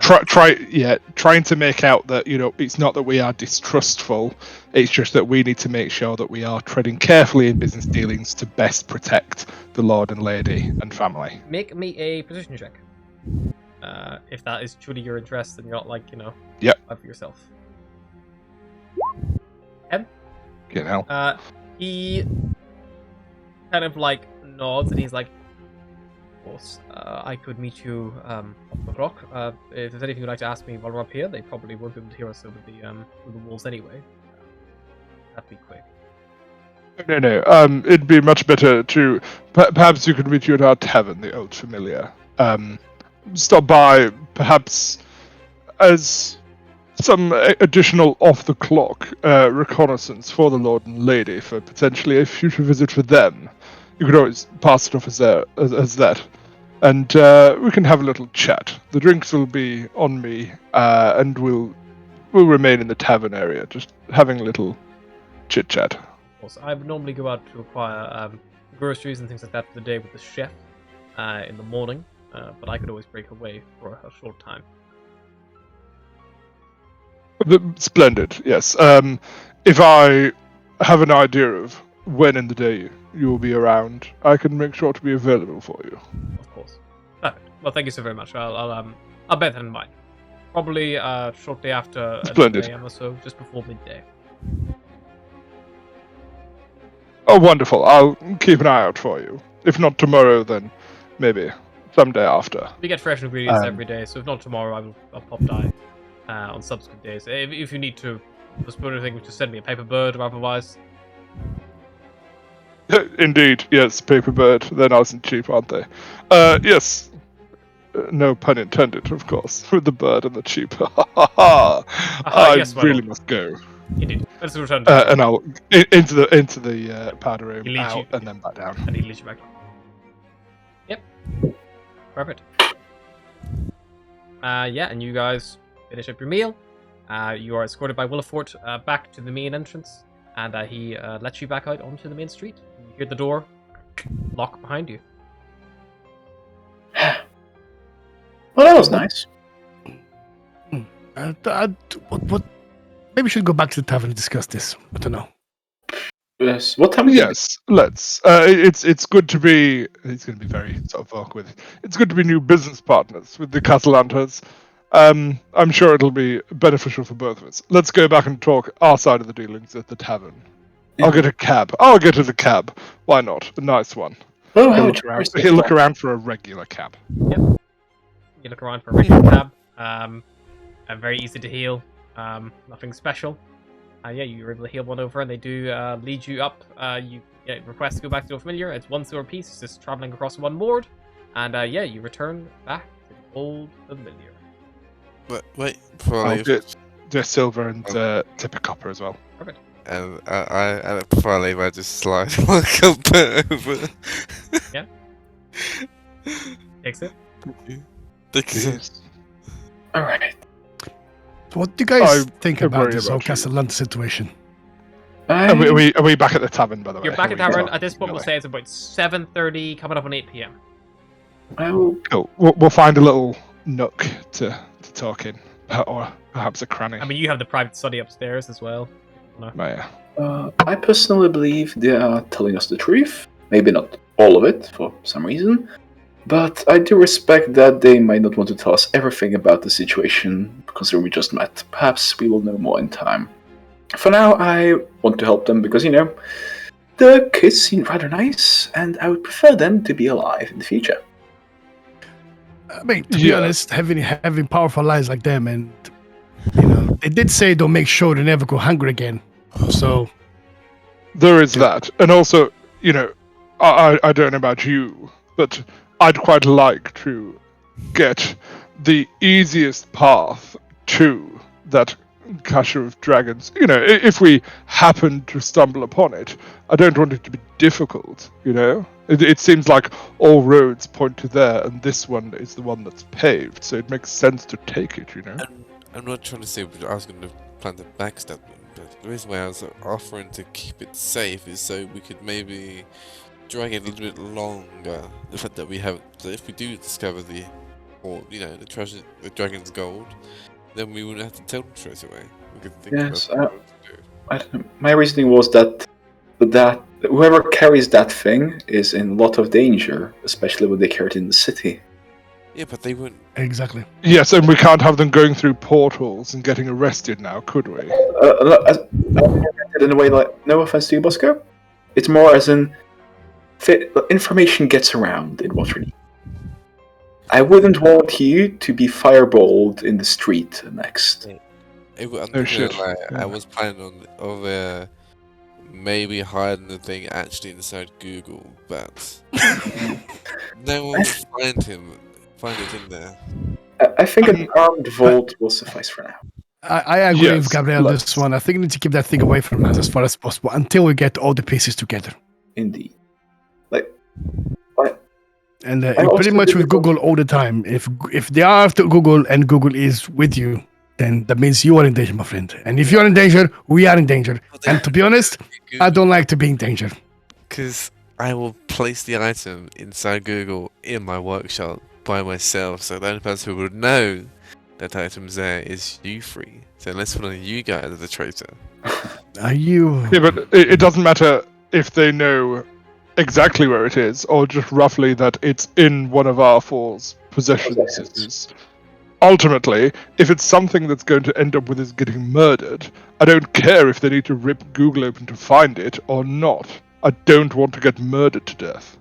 trying to make out that, you know, it's not that we are distrustful, it's just that we need to make sure that we are treading carefully in business dealings to best protect the Lord and Lady and family. Make me a position check. If that is truly your interest and you're not like, you know, yep, for yourself. 10? You know. He kind of like nods and he's like, course, I could meet you up the clock. If there's anything you'd like to ask me while we're up here, they probably won't be able to hear us over the walls anyway. That'd be quick. No. It'd be much better to perhaps you could meet you at our tavern, the Old Familiar. Stop by, perhaps as some additional off-the-clock reconnaissance for the Lord and Lady for potentially a future visit for them. You could always pass it off as that. And we can have a little chat. The drinks will be on me, and we'll remain in the tavern area, just having a little chit-chat. course. I would normally go out to acquire groceries and things like that for the day with the chef in the morning, but I could always break away for a short time. Splendid. Yes. If I have an idea of when in the day you will be around, I can make sure to be available for you. Of course. Perfect. Well, thank you so very much. I'll bear that in mind. Probably shortly after 11 Splendid. a.m. or so, just before midday. Oh, wonderful. I'll keep an eye out for you. If not tomorrow, then maybe someday after. We get fresh ingredients every day, so if not tomorrow, I'll pop by on subsequent days. If you need to postpone anything, just send me a paper bird or otherwise. Indeed, yes, paper bird. They're nice and cheap, aren't they? Yes. No pun intended, of course, with the bird and the cheap. I yes, my really lord. must go. Indeed. Let's return to And I'll into the powder room, He leads out, you- and then back down. and he leads you back. Yep. Perfect. Yeah, and you guys finish up your meal. You are escorted by Willifort back to the main entrance, and he lets you back out onto the main street. You hear the door lock behind you. Well, that was nice. What? Maybe we should go back to the tavern and discuss this. I don't know. Yes. What time is it? Yes, let's. It's good to be. He's going to be very sort of awkward. It's good to be new business partners with the Castle Hunters. I'm sure it'll be beneficial for both of us. Let's go back and talk our side of the dealings at the tavern. I'll get a cab. I'll get us a cab. Why not? A nice one. Oh, He'll how look around, generous he'll you look are. around for a regular cab. You look around for a regular cab. Very easy to heal. Nothing special. Yeah, you're able to heal one over, and they do lead you up. You request to go back to the familiar. It's one silver piece, it's just traveling across one board. And yeah, you return back to the old familiar. But wait, before I I'll leave, get silver and tip a copper as well. Perfect. and before I leave, I just slide one cup over. Takes it. Thank you. Yes. All right. So what do you guys I think don't about worry this whole about you. Castle London situation? Are we back at the tavern, by the way? You're back at Are we- tavern. At this point, we'll say it's about 7:30, coming up on 8 p.m. Cool. We'll find a little nook to talk in, or perhaps a cranny. I mean, you have the private study upstairs as well. Yeah. I personally believe they are telling us the truth. Maybe not all of it, for some reason. But I do respect that they might not want to tell us everything about the situation, considering we just met. Perhaps we will know more in time. For now, I want to help them because, the kids seem rather nice, and I would prefer them to be alive in the future. I mean, to be Yeah. honest, having powerful allies like them, and they did say they'll make sure they never go hungry again. So There is that. And also, I don't know about you, but I'd quite like to get the easiest path to that cache of dragons. If we happen to stumble upon it, I don't want it to be difficult, It seems like all roads point to there, and this one is the one that's paved, so it makes sense to take it, I'm not trying to say I was going to plan the backstab them, but the reason why I was offering to keep it safe is so we could maybe drag it a little bit longer. The fact that if we do discover the treasure, the dragon's gold, then we wouldn't have to tell them straight away. We could think Yes, about what to do. I don't know. My reasoning was that whoever carries that thing is in a lot of danger, especially when they carry it in the city. Yeah, but they wouldn't. exactly. Yes, and we can't have them going through portals and getting arrested now, could we? In a way, like, no offense to you, Bosco, it's more as in information gets around in Waterdeep. I wouldn't want you to be fireballed in the street next. I'm not Oh, gonna shit. lie, Yeah. I was planning on maybe hiding the thing actually inside Google, but no one would find it in there. I think an armed vault will suffice for now. I agree Yes, with Gabriel on let's- this one. I think we need to keep that thing away from us as far as possible until we get all the pieces together. Indeed. And I pretty also much did with it- Google all the time. If they are after Google and Google is with you, then that means you are in danger, my friend. And if you are in danger, we are in danger. And to be honest, I don't like to be in danger. Because I will place the item inside Google in my workshop by myself, so the only person who would know that item's there is you three. So unless one of you guys are the traitor. Are you? Yeah, but it doesn't matter if they know exactly where it is, or just roughly that it's in one of our four's possessions. Ultimately, if it's something that's going to end up with us getting murdered, I don't care if they need to rip Google open to find it or not. I don't want to get murdered to death.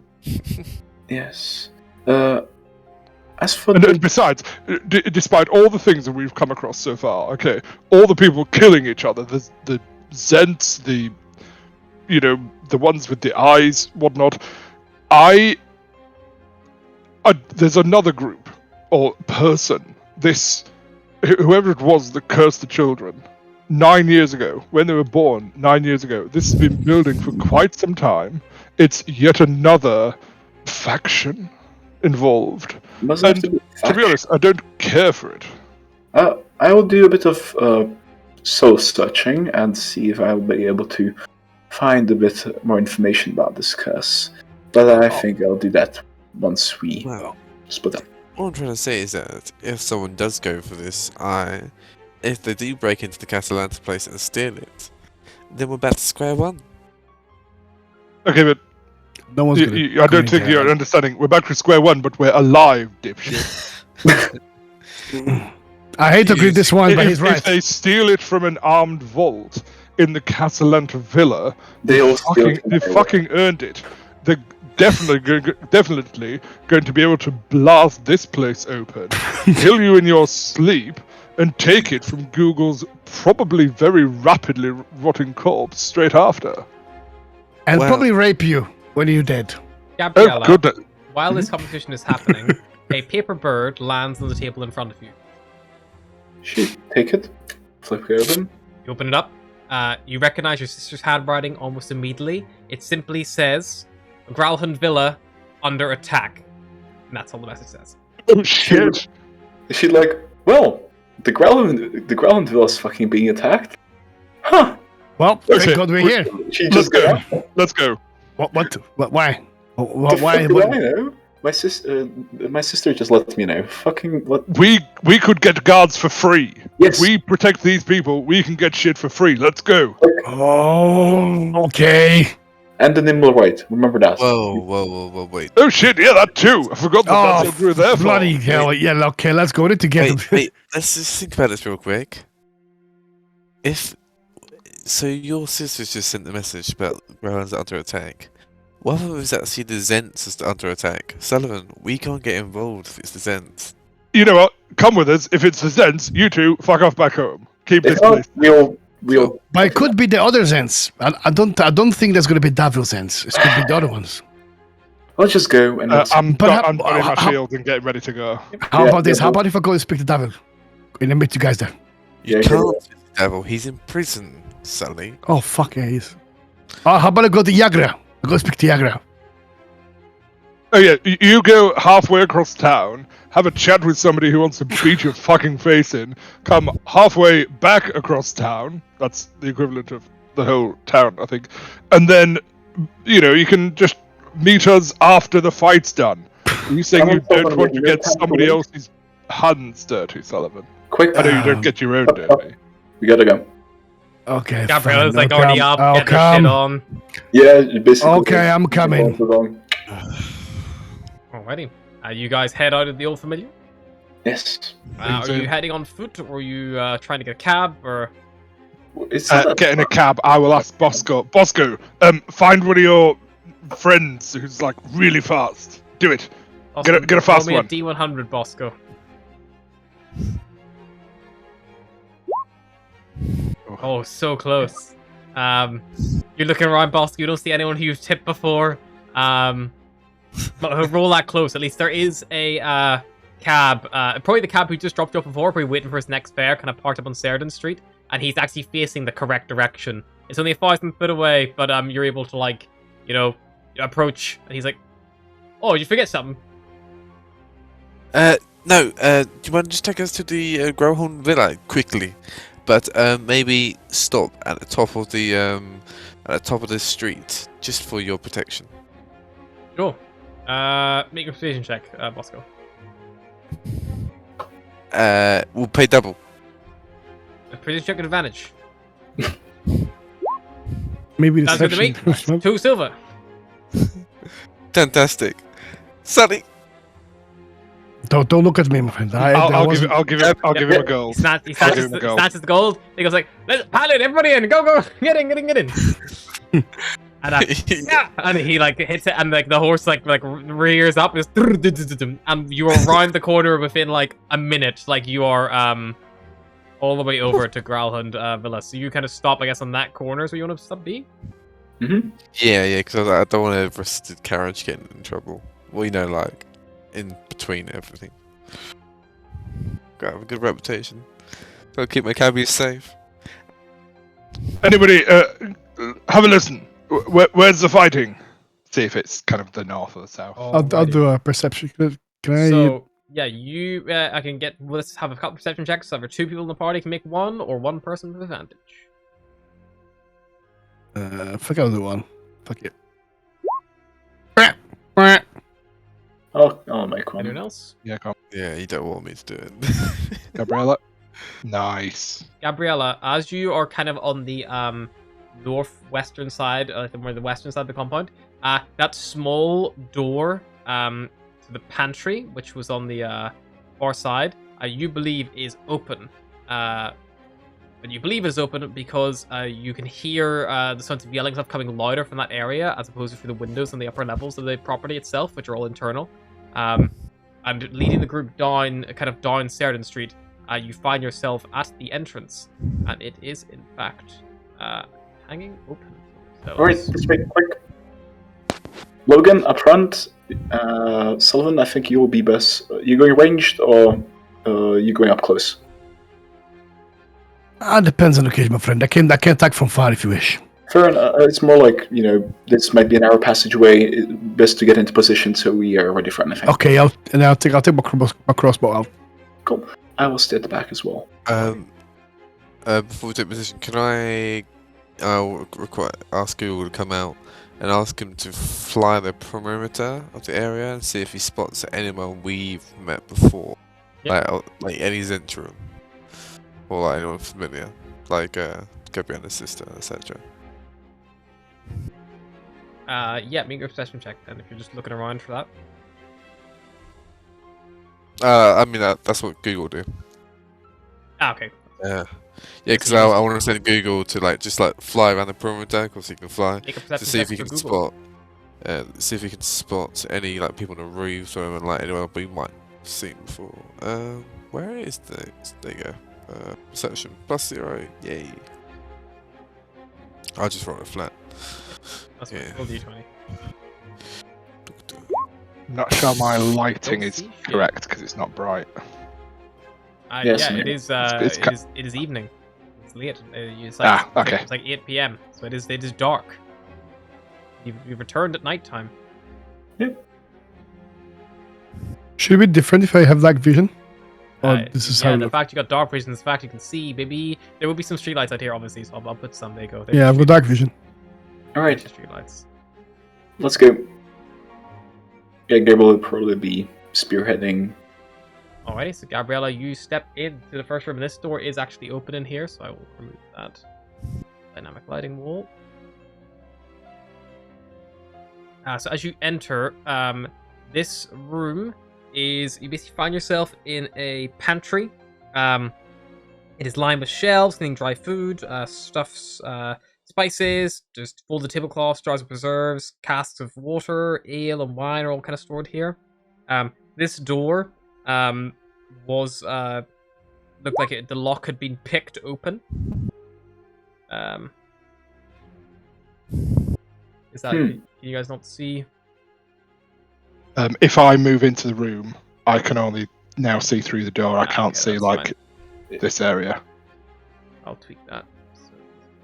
Yes. As for And besides, despite all the things that we've come across so far, okay, all the people killing each other, the Zents, the ones with the eyes, whatnot, there's another group or person. Whoever it was that cursed the children 9 years ago, when they were born 9 years ago, this has been building for quite some time. It's yet another faction involved. And to be honest, I don't care for it. I will do a bit of soul searching and see if I'll be able to find a bit more information about this curse. But I think I'll do that once we split up. What I'm trying to say is that if someone does go for this, if they do break into the Catalanta place and steal it, then we're back to square one. Okay, but No one's I don't think you're understanding. We're back to square one, but we're alive, dipshit. I hate to agree with this one, but he's right. If they steal it from an armed vault in the Catalanta villa, they fucking earned it. They're definitely going to be able to blast this place open, kill you in your sleep, and take it from Google's probably very rapidly rotting corpse straight after. And probably rape you when you're dead. Gabriella, Oh, goodness. while this conversation is happening, a paper bird lands on the table in front of you. Shoot, take it, flip it open. You open it up. You recognize your sister's handwriting almost immediately. It simply says, Gralhund Villa under attack. And that's all the message says. Oh shit! She's like, well, the Growlund Villa's fucking being attacked? Huh. Well, thank God we're here. Let's go. Let's go. What? Why? Why? Why? Do I know? My sister just let me know. Fucking what? We could get guards for free. Yes. If we protect these people, we can get shit for free. Let's go. Oh, okay. And the nimble right. Remember that. Whoa, wait. Oh shit, yeah, that too. I forgot that's what we were there for. Bloody hell. Yeah, okay, let's go together. Wait, let's just think about this real quick. So your sister's just sent the message about Rowan's under attack. What if it was actually the Zents is under attack? Sullivan, we can't get involved if it's the Zents. You know what? Come with us. If it's the Zents, you two, fuck off back home. Keep this place. We'll. But it could be the other Zents. I don't think there's going to be Davil Zents. It could be the other ones. Let's just go and I'm putting my shield and getting ready to go. How about this? How about if I go and speak to Davil? And I meet you guys there. You can't speak to Devil. He's in prison, Sully. Oh, fuck yeah, he is. How about I go to Yagra? I go speak to Yagra. Oh yeah, you go halfway across town, have a chat with somebody who wants to beat your fucking face in, come halfway back across town, that's the equivalent of the whole town, I think, and then, you can just meet us after the fight's done. Are you saying you don't want to get somebody else's hands dirty, Sullivan? Quick. I know you don't get your own dirty. We gotta go. Okay. Gabriella's fine, like already up, getting her shit on. Yeah, basically. Okay, I'm coming. Alrighty. You guys head out of the Old Familiar? Yes. Are you heading on foot, or are you trying to get a cab, or...? Get in a cab, I will ask Bosco. Bosco, find one of your friends who's like really fast. Do it. Awesome. Get a fast Roll one. me a D100, Bosco. Oh, so close. You're looking around, Bosco. You don't see anyone who you've tipped before. But roll that close. At least there is a cab. Probably the cab who just dropped you off before, probably waiting for his next fare, kind of parked up on Sheridan Street. And he's actually facing the correct direction. It's only 1,000 foot away, but you're able to, approach. And he's like, oh, you forget something. No, do you mind just take us to the Growhorn Villa quickly? But maybe stop at the top of the street just for your protection. Sure. Make a persuasion check, Bosco. We'll pay double. A persuasion check with advantage. Maybe Sounds good to me. deception. 2 silver. Fantastic, Sonny. Don't look at me, my friend. I'll give him Yeah, a goal. He I'll give snatches him a the, goal. snatches the gold. He goes like, "Let's pilot everybody in. Go. Get in. And yeah, and he like hits it, and like the horse like rears up, and you are around the corner within like a minute. Like you are all the way over to Growlhund Villa. So you kind of stop, I guess, on that corner. So you want to stop B? Yeah, because I don't want a rusted carriage getting in trouble. Well, like in between everything. Gotta have a good reputation. Gotta keep my cabbies safe. Anybody, have a listen. Where's the fighting? See if it's kind of the north or the south. I'll do a perception. Can I? So yeah, you I can get. Let's have a couple perception checks. So for 2 people in the party can make 1, or 1 person with advantage. Fuck, I'll do one. Fuck it. I'll make one. Anyone else? Yeah, come Yeah, you don't want me to do it. on. Gabriella. Nice. Gabriella, as you are kind of on the northwestern side, more the western side of the compound, that small door to the pantry, which was on the far side, you believe is open. But you believe is open because you can hear the sounds of yelling stuff coming louder from that area, as opposed to through the windows on the upper levels of the property itself, which are all internal. And leading the group down Sheridan Street, you find yourself at the entrance, and it is in fact hanging open. Alright, let's make it quick. Logan, up front. Sullivan, I think you will be best. You going ranged or you going up close? Depends on the occasion, my friend. I can attack from far if you wish. Fair enough. It's more like, this might be a narrow passageway. Best to get into position so we are ready for anything. Okay, I'll take my crossbow out. Cool. I will stay at the back as well. Before we take position, I'll ask Google to come out and ask him to fly the perimeter of the area and see if he spots anyone we've met before. Yep. Like any Zentrum. Or like anyone familiar. Like Gabriella's sister, etc. Yeah, make a perception check then if you're just looking around for that. I mean that's what Google do. Okay. Yeah, because I want to send Google to just fly around the perimeter because he can fly Make a perception to see if check he for can Google. spot, see if he can spot any people on the roofs or anyone anyone we might have seen before. Where is the? There you go. Perception +0. Yay! I'll just roll it flat. That's Yeah. roll D20. I'm not sure my lighting Don't is see shit. correct because it's not bright. Yes, Yeah, I it mean, is. it's It is evening. It's late. Okay. It's like 8 p.m. So it is dark. You've returned at nighttime. Should it be different if I have dark vision? Or this is how it the looks? fact you got dark vision, the fact you can see, maybe there will be some streetlights out here, obviously. So I'll put some. There you go. Yeah, I've got dark vision. Alright, Streetlights. let's go. Yeah, Gabriel will probably be spearheading. Alrighty, so Gabriella, you step into the first room, and this door is actually open in here, so I will remove that dynamic lighting wall. So as you enter, this room is, you basically find yourself in a pantry. It is lined with shelves containing dry food, stuffs, spices, just folded tablecloths, jars of preserves, casks of water, ale, and wine are all kind of stored here. This door was looked like the lock had been picked open. Is that? Can you guys not see? If I move into the room, I can only now see through the door. I can't okay, see that's like fine. this area. I'll tweak that. So,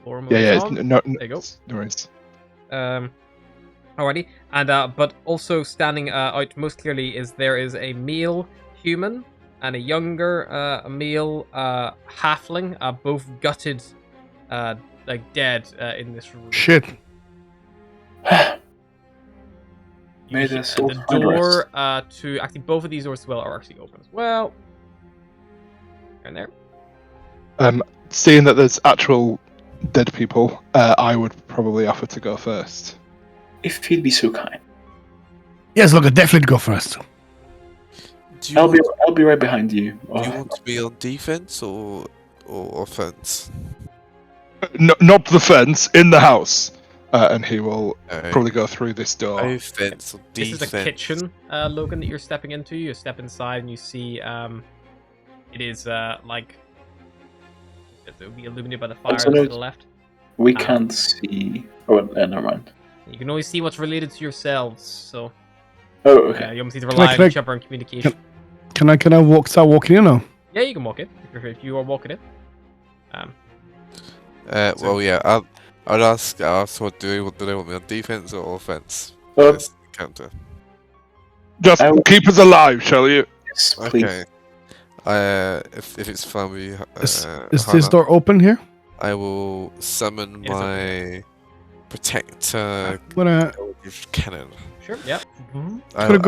floor Yeah, moves it's on. no, There you go. no worries. Alrighty, and but also standing out most clearly is there is a male human and a younger, a male halfling, both gutted, like dead in this room. Shit. May The the soul the find door rest. to actually both of these doors as well are actually open as well. And there. Seeing that there's actual dead people, I would probably offer to go first. If he'd be so kind. Yes, look, definitely go first. Do you, I'll want, be right behind you. do you want to be on defense or offense? Not the fence, in the house. And he will Okay. probably go through this door. Offense or This defense? is the kitchen, Logan, that you're stepping into. You step inside and you see it is like it will be illuminated by the fire Also to note- the left. We can't see. Oh, never mind. You can only see what's related to yourselves, so Oh, okay. you almost need to rely Can on I- each other and communication. Can I start walking in now? Yeah, you can walk it if you are walking it. Well, yeah. I'd ask what do they want me on defense or offense? Oh, This counter. Just I will- keep us alive, shall you? yes, please. Okay. If it's fine with you, Is this Hannah, door open here? I will summon It is open. my protector I'm gonna Eldritch cannon. Sure. Yeah. I I'm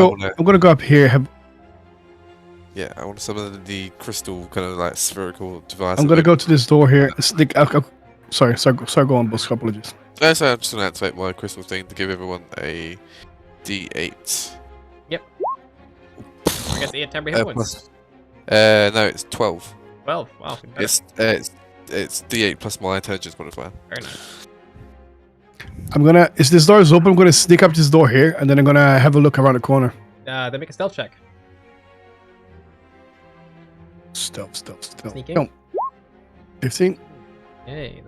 gonna go up here. I want to summon the crystal kind of like spherical device. I'm gonna go to this door here. Sorry, go on, boss. Apologies. Oh, so I'm just gonna activate my crystal thing to give everyone a D8. I guess 8 temporary hit points. No, it's 12. 12. Wow. even better. It's D8 plus my intelligence modifier. Very nice. If this door is open, I'm gonna sneak up this door here, and then I'm gonna have a look around the corner. They make a stealth check. Stealth. Sneaking. No. 15. Okay,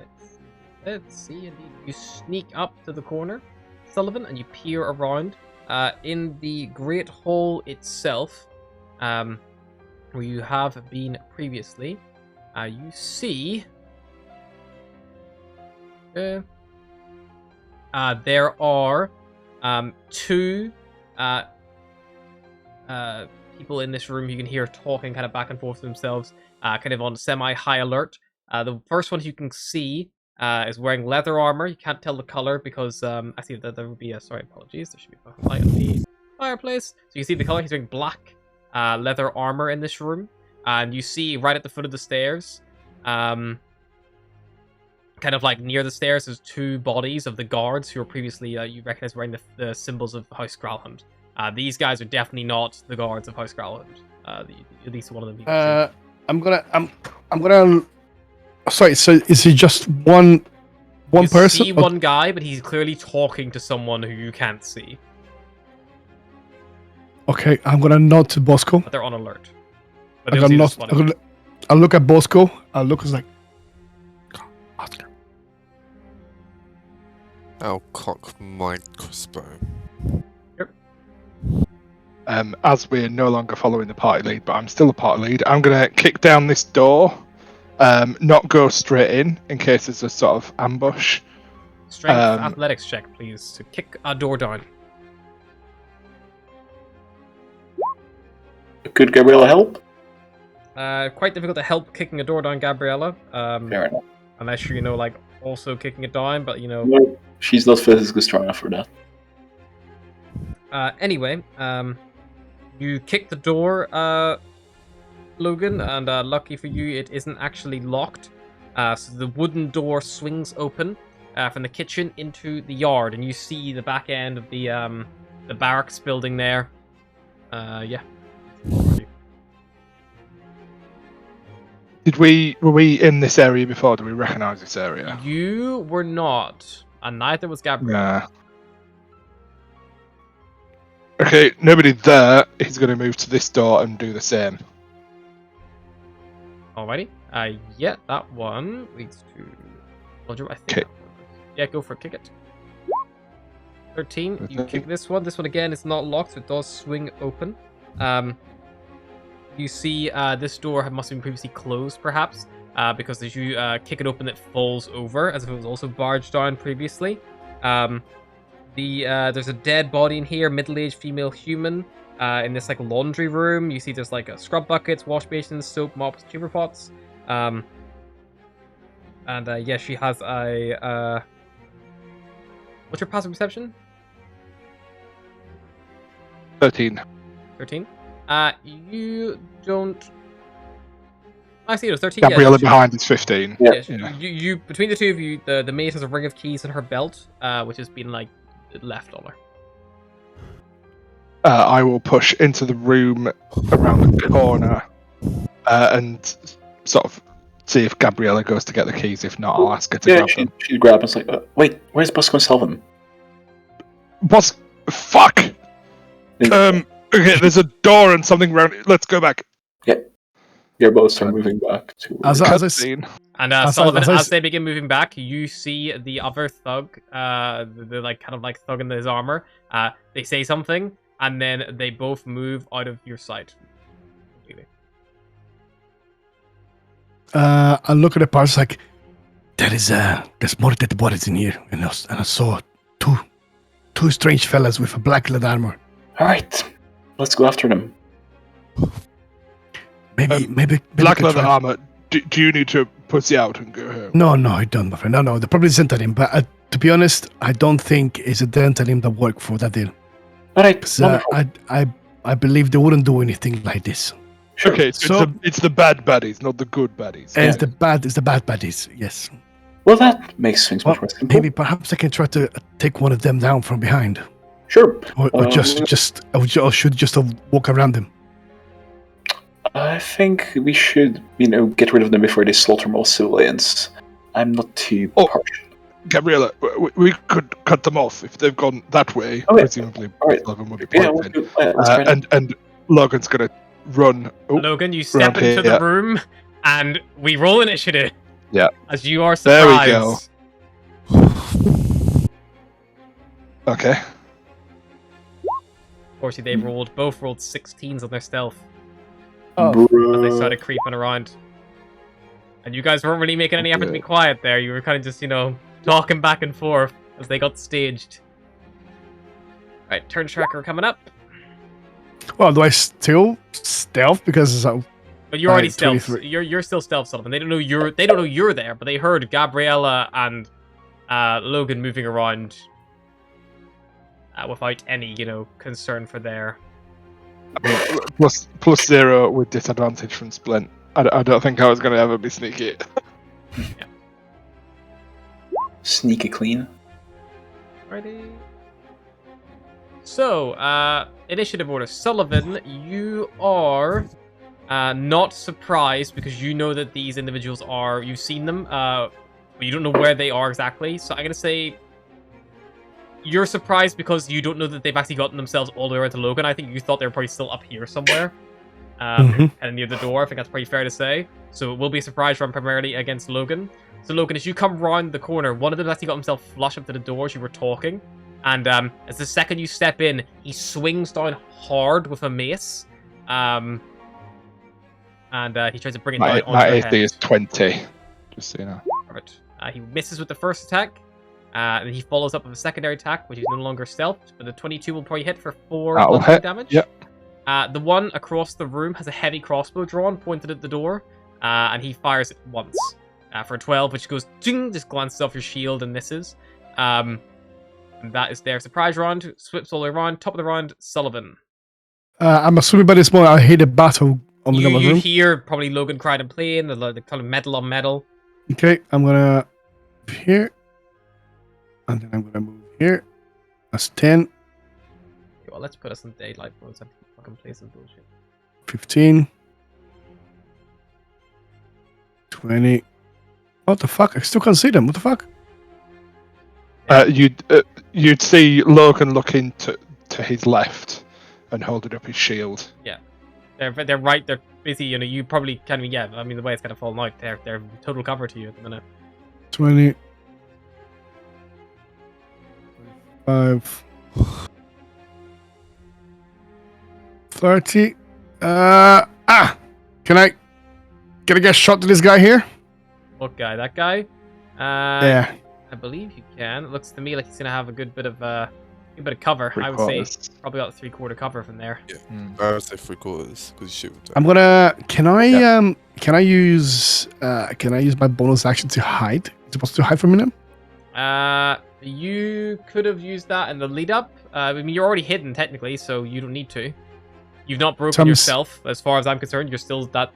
let's see. Indeed, you sneak up to the corner, Sullivan, and you peer around. In the Great Hall itself, where you have been previously, you see. There are two people in this room you can hear talking kind of back and forth to themselves, kind of on semi-high alert. The first one you can see is wearing leather armor. You can't tell the color because I see that there would be a apologies. There should be a light on the fireplace. So you see the color. He's wearing black leather armor in this room, and you see right at the foot of the stairs, kind of like near the stairs, there's two bodies of the guards who were previously you recognize wearing the symbols of House Growlhund. These guys are definitely not the guards of House Growlhund. At least one of them. You can see. I'm gonna. Sorry. So is he just one You person? see one guy, but he's clearly talking to someone who you can't see. Okay, I'm gonna nod to Bosco. But they're on alert. But I'm they'll gonna see nod. this one. I'll look at Bosco. I'll look as like. Oscar. I'll cock my crossbow. As we're no longer following the party lead, but I'm still a party lead, I'm gonna kick down this door, not go straight in case there's a sort of ambush. Strength athletics check, please, to kick a door down. Could Gabriella help? Quite difficult to help kicking a door down, Gabriella. Fair enough. Unless you're, like also kicking it down, but No, she's not physically strong enough for that. Anyway, you kick the door, Logan, and lucky for you, it isn't actually locked. So the wooden door swings open from the kitchen into the yard, and you see the back end of the barracks building there. Yeah. Were we in this area before? Do we recognise this area? You were not, and neither was Gabriel. Nah. Okay, nobody there. He's going to move to this door and do the same. Alrighty. Yeah, that one leads to. Soldier, I think. Okay. that one is- Yeah, go for it. Kick it. 13. You kick this one. This one again is not locked, so it does swing open. You see, this door must have been previously closed, perhaps, because as you kick it open, it falls over, as if it was also barged down previously. There's a dead body in here, middle-aged female human. in this like laundry room. You see there's like scrub buckets, wash basins, soap, mops, tuber pots. And yeah, she has a what's your passive perception? 13. 13. You don't. I see it was 13. Gabriella Yeah, behind is 15. Yeah. you between the two of you, the maid has a ring of keys in her belt, which has been like left on her. I will push into the room around the corner and sort of see if Gabriella goes to get the keys. If not, I'll ask her to grab them. She'd grab and it's like, wait, where's Bosco and Selvin? What's... Fuck! Okay, there's a door and something around it. Let's go back. Your boats are moving back to... Cutscene. And Sullivan, as they begin moving back, you see the other thug, the like kind of like thug in his armor. They say something, and then they both move out of your sight. I look at the parts like, there's more dead bodies in here, and I saw two strange fellas with a black lead armor. Alright, let's go after them. Maybe Black leather armor. Do you need to pussy out and go home? No, I don't, my friend. No, they probably sent him, but to be honest, I don't think it's a Dentalim that worked for that deal. Alright, I believe they wouldn't do anything like this. sure. Okay, so it's the bad baddies, not the good baddies. It's the bad baddies, yes. Well, that makes things much more simple. Maybe perhaps I can try to take one of them down from behind. Sure. Or should just walk around them. I think we should, get rid of them before they slaughter more civilians. I'm not too harsh. Gabriella, we could cut them off if they've gone that way. Okay. Presumably, Alright. Logan would be Yeah, plugged in. let's try that. And Logan's gonna run. Oh, Logan, you step around into here, the room, and we roll initiative. Yeah. As you are There surprised. we go. Okay. Of course, they both rolled 16s on their stealth Oh. as they started creeping around. And you guys weren't really making any effort to be quiet there. You were kind of just, talking back and forth as they got staged. Right, turn tracker coming up. Well, do I still stealth because But you're already Right, stealth. 23. You're still stealth, Sullivan. They don't know you're there, but they heard Gabriella and Logan moving around without any, concern for their. Plus 0 with disadvantage from Splint. I don't think I was going to ever be sneaky. Yeah. Sneaky clean. Ready. So, initiative order. Sullivan, you are not surprised because you know that these individuals you've seen them, but you don't know where they are exactly. So I'm going to say you're surprised because you don't know that they've actually gotten themselves all the way around to Logan. I think you thought they were probably still up here somewhere, kind of near the door. I think that's pretty fair to say. So it will be a surprise run primarily against Logan. So Logan, as you come round the corner, one of them actually got himself flush up to the door as you were talking. And as the second you step in, he swings down hard with a mace. And he tries to bring it down onto My your AC head. is 20. Just so you know. Perfect. He misses with the first attack. And he follows up with a secondary attack, which is no longer stealthed. But the 22 will probably hit for 4 That'll bludgeoning hit, damage. yep. The one across the room has a heavy crossbow drawn, pointed at the door. And he fires it once. For 12, which goes ding, just glances off your shield and misses. And that is their surprise round. Swips all the way around. Top of the round, Sullivan. I'm assuming by this point I hit a battle on the You room. hear probably Logan crying and playing, the kind of metal on metal. Okay, I'm gonna here, and then I'm gonna move here. That's 10, Okay, well, let's put us in daylight mode so I can fucking play some bullshit. 15, 20. What the fuck? I still can't see them. What the fuck? You'd see Logan looking to his left and holding up his shield. They're right. They're busy. You probably can't even. Yeah, I mean the way it's kind of fallen out, they're total cover to you at the minute. 20, 5, 30. Can I get a shot to this guy here? What guy? That guy? Yeah. I believe you can. It looks to me like he's gonna have a good bit of A bit of cover. I would say 3/4. probably got 3/4 cover from there. I would say 3/4 because you shoot with that. I'm gonna. Can I Yeah. can I use my bonus action to hide? Is it supposed to hide from me now? You could have used that in the lead up. I mean, you're already hidden technically, so you don't need to. You've not broken yourself, as far as I'm concerned. You're still that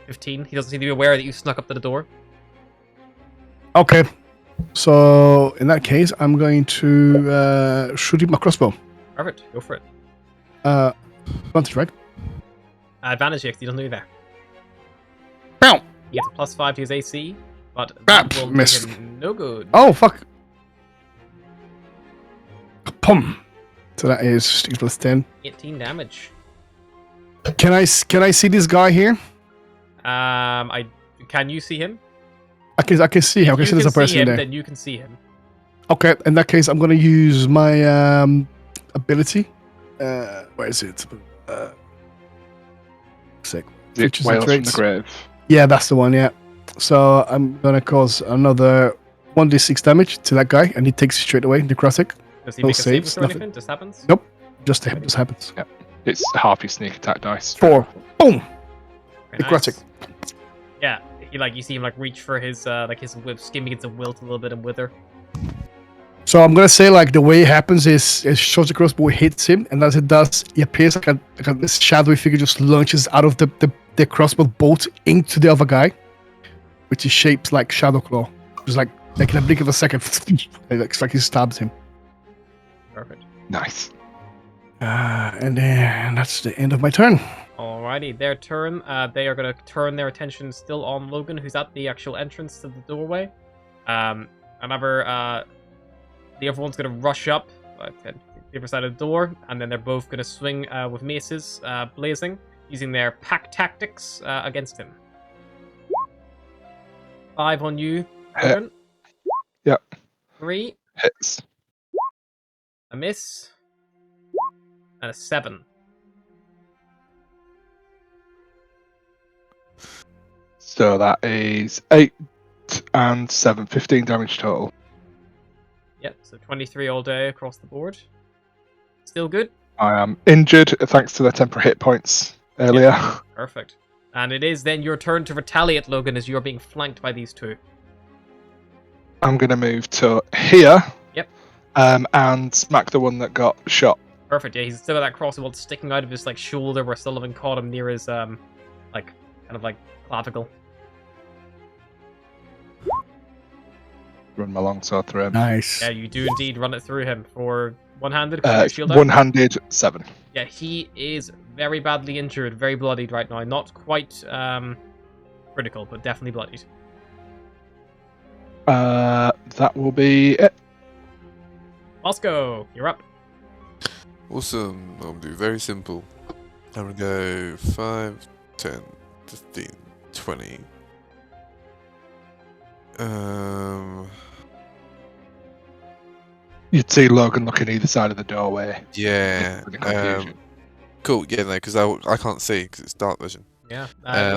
15. He doesn't seem to be aware that you snuck up to the door. Okay. So in that case, I'm going to shoot him with my crossbow. Perfect. Go for it. Advantage, right? Advantage, because he doesn't know you're there. Bow. He gets a +5 to his AC, but Ah, that will do miss. him no good. Oh fuck! Pum. So that is 6 plus 10. 18 damage. Can I see this guy here? Can you see him? I can see him. I can If see you there's a can see person him, there. then you can see him. Okay, in that case, I'm gonna use my ability. Where is it? Sick. Features and Whales from the traits. grave. Yeah, that's the one. Yeah. So I'm gonna cause another 1d6 damage to that guy, and he takes it straight away. Necrotic. Does he No make a saving saves, throw or nothing. anything? Just happens? Nope. Just happens. It's half your sneak attack dice. 4. Boom. Very Necrotic. nice. Yeah, you see him reach for his his skin begins to wilt a little bit and wither. So I'm gonna say the way it happens is short the crossbow hits him, and as it does, he appears this shadowy figure just launches out of the crossbow bolt into the other guy, which is shaped like Shadow Claw. Just like in a blink of a second, it's like he stabs him. Perfect. Nice. And then that's the end of my turn. Alrighty, their turn. They are going to turn their attention still on Logan, who's at the actual entrance to the doorway. The other one's going to rush up to the other side of the door, and then they're both going to swing with maces blazing, using their pack tactics against him. 5 on you, Logan. Yep. 3, Hits. a miss, and a 7. So that is 8 and 7, 15 damage total. Yep, so 23 all day across the board. Still good? I am injured thanks to the temporary hit points earlier. Perfect. And it is then your turn to retaliate, Logan, as you're being flanked by these two. I'm going to move to here. Yep. And smack the one that got shot. Perfect, yeah, he's still got that crossbow sticking out of his shoulder where Sullivan caught him near his clavicle. Run my longsword through him. Nice. Yeah, you do indeed run it through him for one-handed. Your shield out. One-handed 7. Yeah, he is very badly injured, very bloodied right now. Not quite critical, but definitely bloodied. That will be it. Moscow, you're up. Awesome. I'm gonna do very simple. I'm gonna go 5, 10, 15, 20. You'd see Logan looking either side of the doorway. Yeah. In the confusion. Cool. Yeah, no, because I can't see because it's dark vision. Yeah,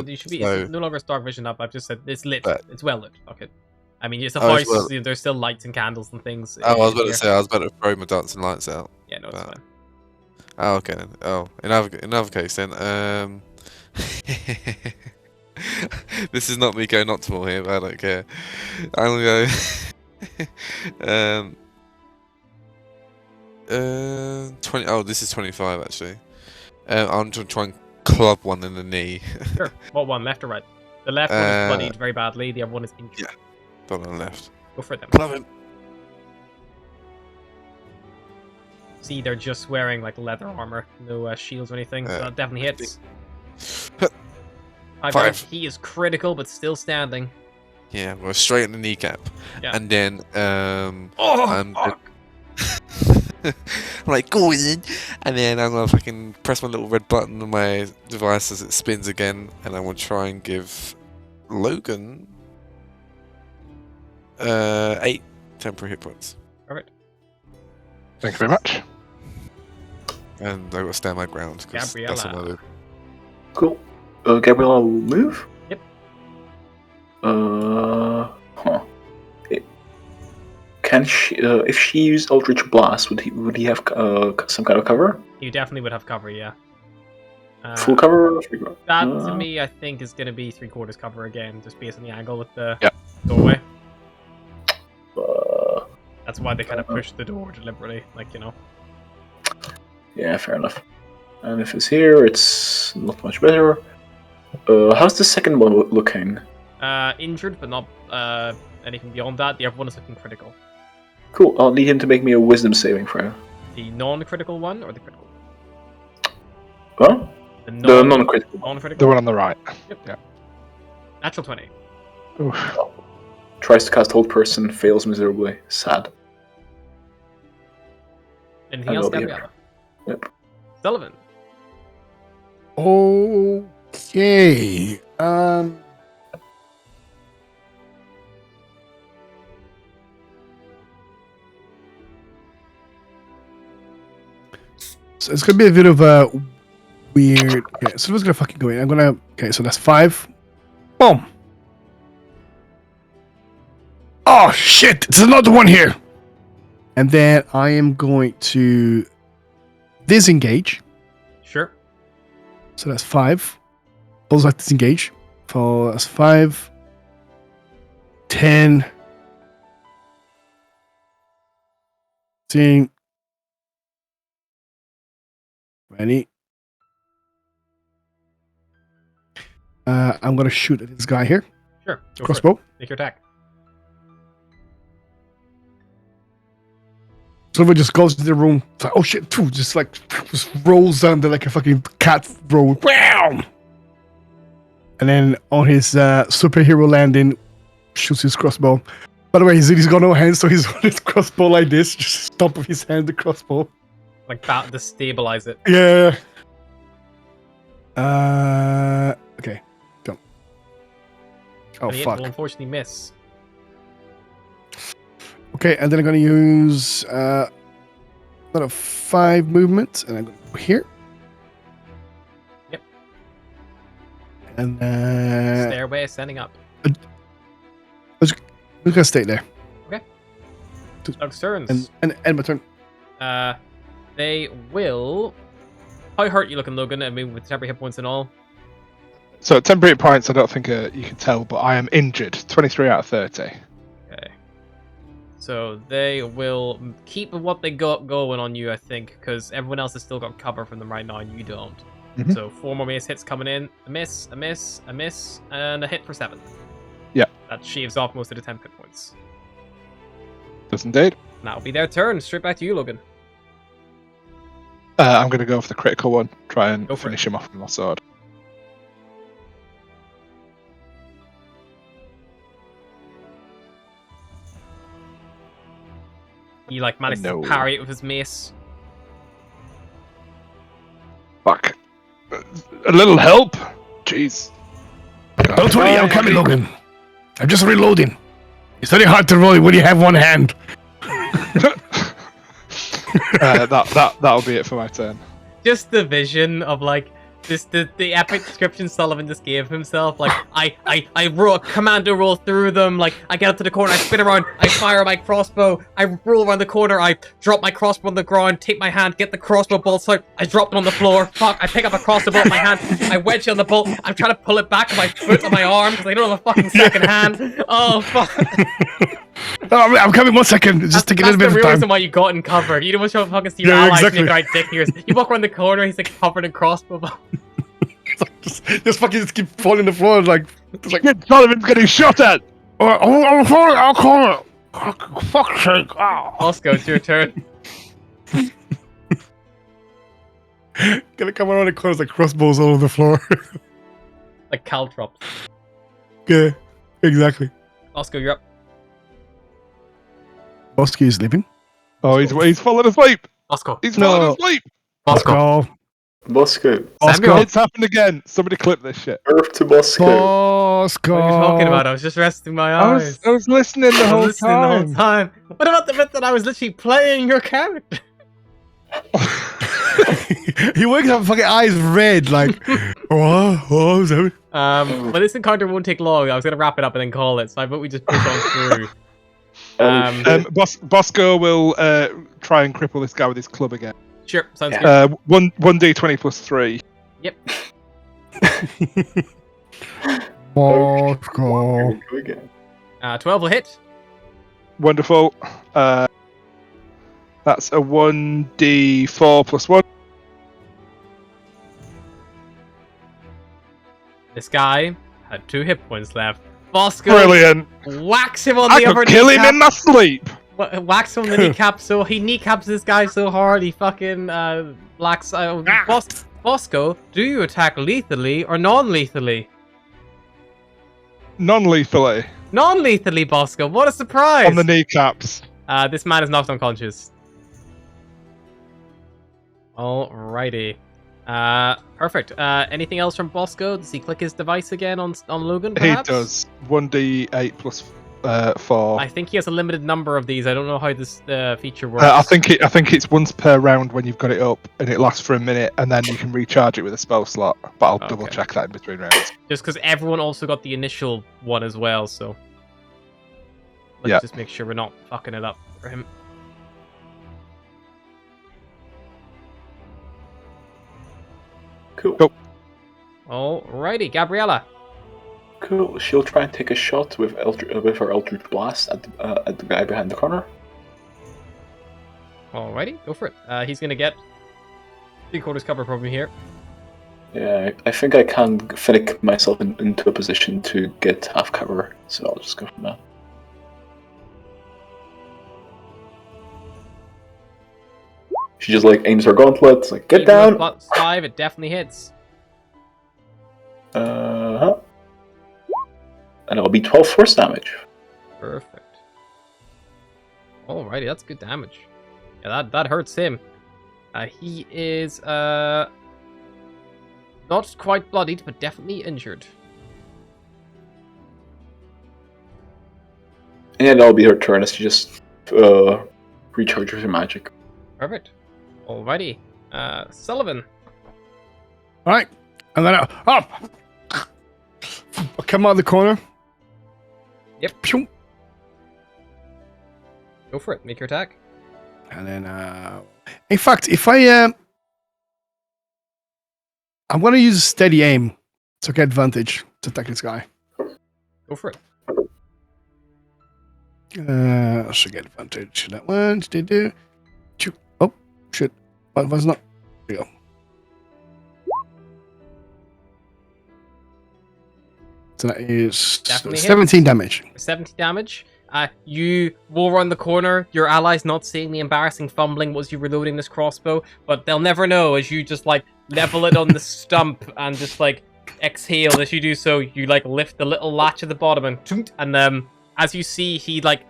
you should be. so- It's no longer dark vision up. I've just said it's lit. But- It's well lit. Okay. I mean, it's a Oh, house. it's well- There's still lights and candles and things. Oh, I was about here. to say I was about to throw my dancing lights out. Yeah, no, it's but- fine. Oh, okay then. Oh, in other case then. This is not me going optimal here, but I don't care. I'm gonna go. 20. Oh, this is 25 actually. I'm gonna try and club one in the knee. Sure. What one, left or right? The left one is bloodied very badly. The other one is injured. Yeah. Done on the left. Go for it then. Club him. See, they're just wearing leather armor, no shields or anything. So that definitely hits. 5. He is critical, but still standing. Yeah, well, straight in the kneecap. Yeah. And then I'm fuck. I'm like, go in, and then I'm gonna fucking press my little red button on my device as it spins again, and I will try and give Logan 8 temporary hit points. Perfect. Thank you very much. And I got to stand my ground because that's what I do. Cool. Gabriella will move? Yep. Huh. Can she? If she used Eldritch Blast, would he have some kind of cover? You definitely would have cover, yeah. Full cover? That to me, I think, is going to be 3/4 cover again, just based on the angle with the Yep. doorway. Uh, That's why they kind of pushed the door deliberately, like, you know. yeah, fair enough. And if it's here, it's not much better. How's the second one looking? Injured, but not anything beyond that. The other one is looking critical. Cool. I'll need him to make me a Wisdom saving throw. The non-critical one or the critical? Huh? The The non-critical. non-critical. The one on the right. Yep. Yeah. Natural 20. Oof. Tries to cast Hold Person, fails miserably. Sad. Anything I else, will be here. Gabriella? Yep. Sullivan. Okay. So it's gonna be a bit of a weird. Okay, so who's gonna fucking go in? I'm gonna. Okay, so that's 5. Boom. Oh shit! There's another one here. And then I am going to disengage. Sure. So that's 5. Those like disengage. So that's 5. 10. 15. 20. I'm gonna shoot at this guy here. Sure. Go for it. Crossbow. Make your attack. Silver just goes to the room. It's like, oh shit! Just rolls down there like a fucking cat roll. Wow! And then on his superhero landing, shoots his crossbow. By the way, he's got no hands, so he's on his crossbow like this, just stomp of his hand the crossbow. Like that to stabilize it. Yeah. Okay. Go. Oh And the fuck. will unfortunately miss. Okay, and then I'm gonna use another 5 movement, and I'm gonna go here. Yep. And Stairway ascending up. we're gonna stay there. Doug's turns. And my turn. They will. How hurt you looking, Logan? I mean, with temporary hit points and all. So at temporary points, I don't think you can tell, but I am injured. 23 out of 30. Okay. So they will keep what they got going on you, I think, because everyone else has still got cover from them right now, and you don't. Mhm. So 4 more mace hits coming in. A miss, a miss, a miss, and a hit for 7. Yeah. That shaves off most of the temp hit points. Does indeed. That'll be their turn. Straight back to you, Logan. I'm going to go for the critical one. Try and Go for finish him off with my sword. He manages No. to parry it with his mace. Fuck. A little help? Jeez. Don't worry, I'm coming, Logan. I'm just reloading. It's very hard to roll when you have one hand. That'll be it for my turn. Just the vision of the epic description Sullivan just gave himself. I roll commando roll through them. I get up to the corner, I spin around, I fire my crossbow, I roll around the corner, I drop my crossbow on the ground, take my hand, get the crossbow bolts out, I drop it on the floor. Fuck! I pick up a crossbow bolt in my hand, I wedge it on the bolt. I'm trying to pull it back with my foot on my arm because I don't have a fucking second hand. Oh fuck! Oh, I'm coming 1 second. Just take a little bit That's of the real time. reason why you got in cover. You don't want to fucking see your Yeah, allies exactly. make the right dick here. You walk around the corner, he's covered in crossbow bolts. just fucking just keep falling on the floor it's like Kid Sullivan's getting shot at! I'm sorry, I'll call it. Oh, fuck's sake. Oh. Oscar, it's your turn. Gonna come around the corners like crossbows all over the floor. Like caltrops. Yeah, exactly. Oscar, you're up. Bosky is sleeping. Oh, he's fallen asleep! Oscar. He's No. fallen asleep! Bosco. Bosco. Bosco. It's happened again. Somebody clip this shit. Earth to Bosco. Bosco. What are you talking about? I was just resting my eyes. I was listening the I whole was listening the time. whole time. What about the bit that I was literally playing your character? He wakes up, fucking eyes red, like, what was that? But this encounter won't take long. I was gonna wrap it up and then call it, so I vote we just push on through. Um, shit. Bosco will try and cripple this guy with his club again. Sure, sounds Yeah. good. 1d20 plus 3. Yep. Bosco. Here we go again. 12 will hit. Wonderful. That's a 1d4 plus 1. This guy had 2 hit points left. Bosco Brilliant. whacks him on I the upper could kill him kneecap. in my sleep. Whacks him on the kneecap, so he kneecaps this guy so hard he fucking blacks. Bosco, do you attack lethally or non-lethally? Non-lethally. Non-lethally, Bosco. What a surprise! On the kneecaps. This man is knocked unconscious. Alrighty. Perfect. Anything else from Bosco? Does he click his device again on Logan, perhaps? He does. 1d8 plus 4. I think he has a limited number of these. I don't know how this feature works. I think it's once per round when you've got it up, and it lasts for a minute, and then you can recharge it with a spell slot. But I'll double check that in between rounds. Just because everyone also got the initial one as well, so let's Yeah. just make sure we're not fucking it up for him. Cool. Alrighty, Gabriella. Cool. She'll try and take a shot with her Eldritch Blast at the guy behind the corner. Alrighty, go for it. He's gonna get 3/4 cover from here. Yeah, I think I can finick myself into a position to get half cover, so I'll just go from that. She just like aims her gauntlet, like get Even with down. +5, it definitely hits. And it'll be 12 force damage. Perfect. Alrighty, that's good damage. Yeah, that hurts him. He is not quite bloodied, but definitely injured. And that'll be her turn as she just recharges her magic. Perfect. Alrighty. Sullivan. Alright. And then I'll come out of the corner. Yep. Pew. Go for it. Make your attack. And then, in fact, if I'm going to use steady aim to get advantage to attack this guy. Go for it. I should get advantage. That one. Oh, shit. What was not? There we go. So that is Definitely 17 damage. 70 damage. You roll around the corner. Your allies not seeing the embarrassing fumbling was you reloading this crossbow, but they'll never know as you just like level it on the stump and just like exhale as you do so. You like lift the little latch at the bottom and as you see, he like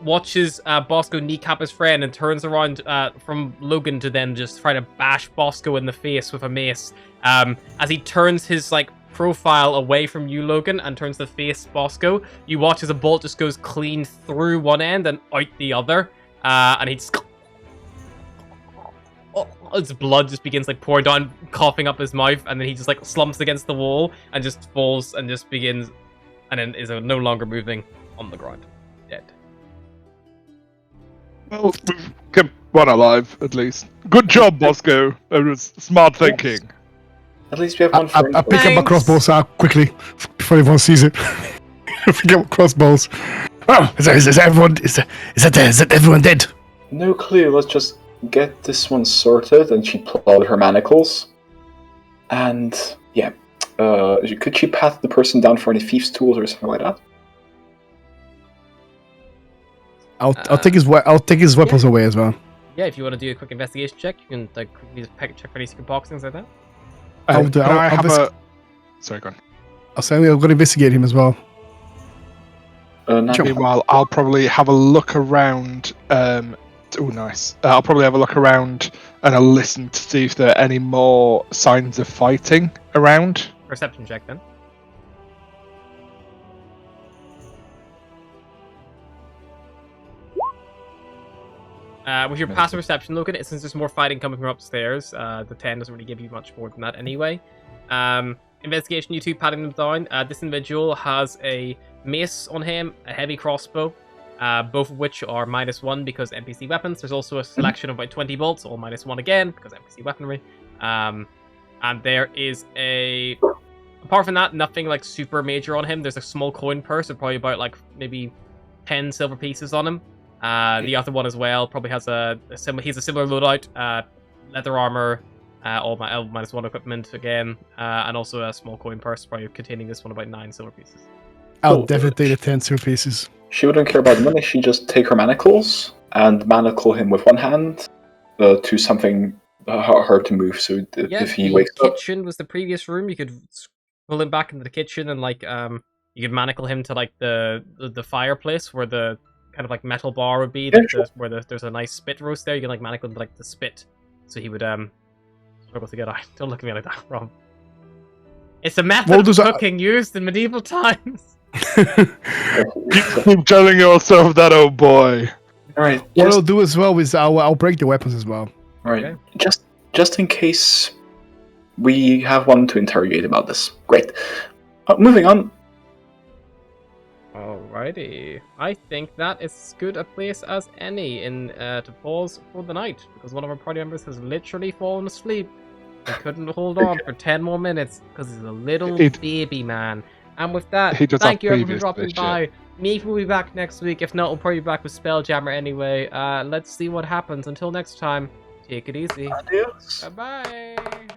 watches Bosco kneecap his friend and turns around from Logan to then just try to bash Bosco in the face with a mace. As he turns his like profile away from you, Logan, and turns to face Bosco, you watch as a bolt just goes clean through one end and out the other, and he just his blood just begins like pouring down, coughing up his mouth, and then he just like slumps against the wall and just falls and just begins, and then is no longer moving on the ground, dead. Well, we've kept one alive, at least. Good job, Bosco. It was smart thinking. At least we have one friend. I pick up my Thanks. crossbows out quickly before everyone sees it. I pick up crossbows. Oh, is that everyone dead? No clue. Let's just get this one sorted. And she pulled out her manacles. And yeah, could she pat the person down for any thieves' tools or something like that? I'll take his weapons away as well. Yeah, if you want to do a quick investigation check, you can like quickly just check for any secret box, things like that. I'll do. Can I I'll have vis- a... Sorry, go on. I'll say I'm going to investigate him as well. Meanwhile, I'll probably have a look around. Oh, nice. I'll probably have a look around and I'll listen to see if there are any more signs of fighting around. Perception check then. With your passive perception, Logan, since there's more fighting coming from upstairs, the 10 doesn't really give you much more than that anyway. Investigation, you two patting them down. This individual has a mace on him, a heavy crossbow, both of which are -1 because NPC weapons. There's also a selection of about 20 bolts, all -1 again because NPC weaponry. And there is a... Apart from that, nothing like super major on him. There's a small coin purse of probably about like maybe 10 silver pieces on him. The other one as well probably has he's a similar loadout, leather armor, all -1 equipment again, and also a small coin purse probably containing this one about 9 silver pieces. I'll Cool. definitely take the 10 silver pieces. She wouldn't care about the money. She just take her manacles and manacle him with one hand to something hard to move. So if he wakes the up, kitchen was the previous room. You could pull him back into the kitchen and like you could manacle him to like the fireplace where the kind of like metal bar would be, like where there's a nice spit roast there. You can like manacle him to like the spit, so he would struggle to get out. Don't look at me like that, Rob. It's a method of cooking used in medieval times. Keep telling yourself that, oh boy. all right. What I'll do as well is I'll break the weapons as well. All right. Okay. Just in case we have one to interrogate about this. Great. Moving on. Alrighty. I think that is as good a place as any in to pause for the night, because one of our party members has literally fallen asleep and couldn't hold on for 10 more minutes because he's a little baby man. And with that, thank you everyone for dropping by. Maybe we'll be back next week. If not, we'll probably be back with Spelljammer anyway. Let's see what happens. Until next time, take it easy. Adios. Bye-bye.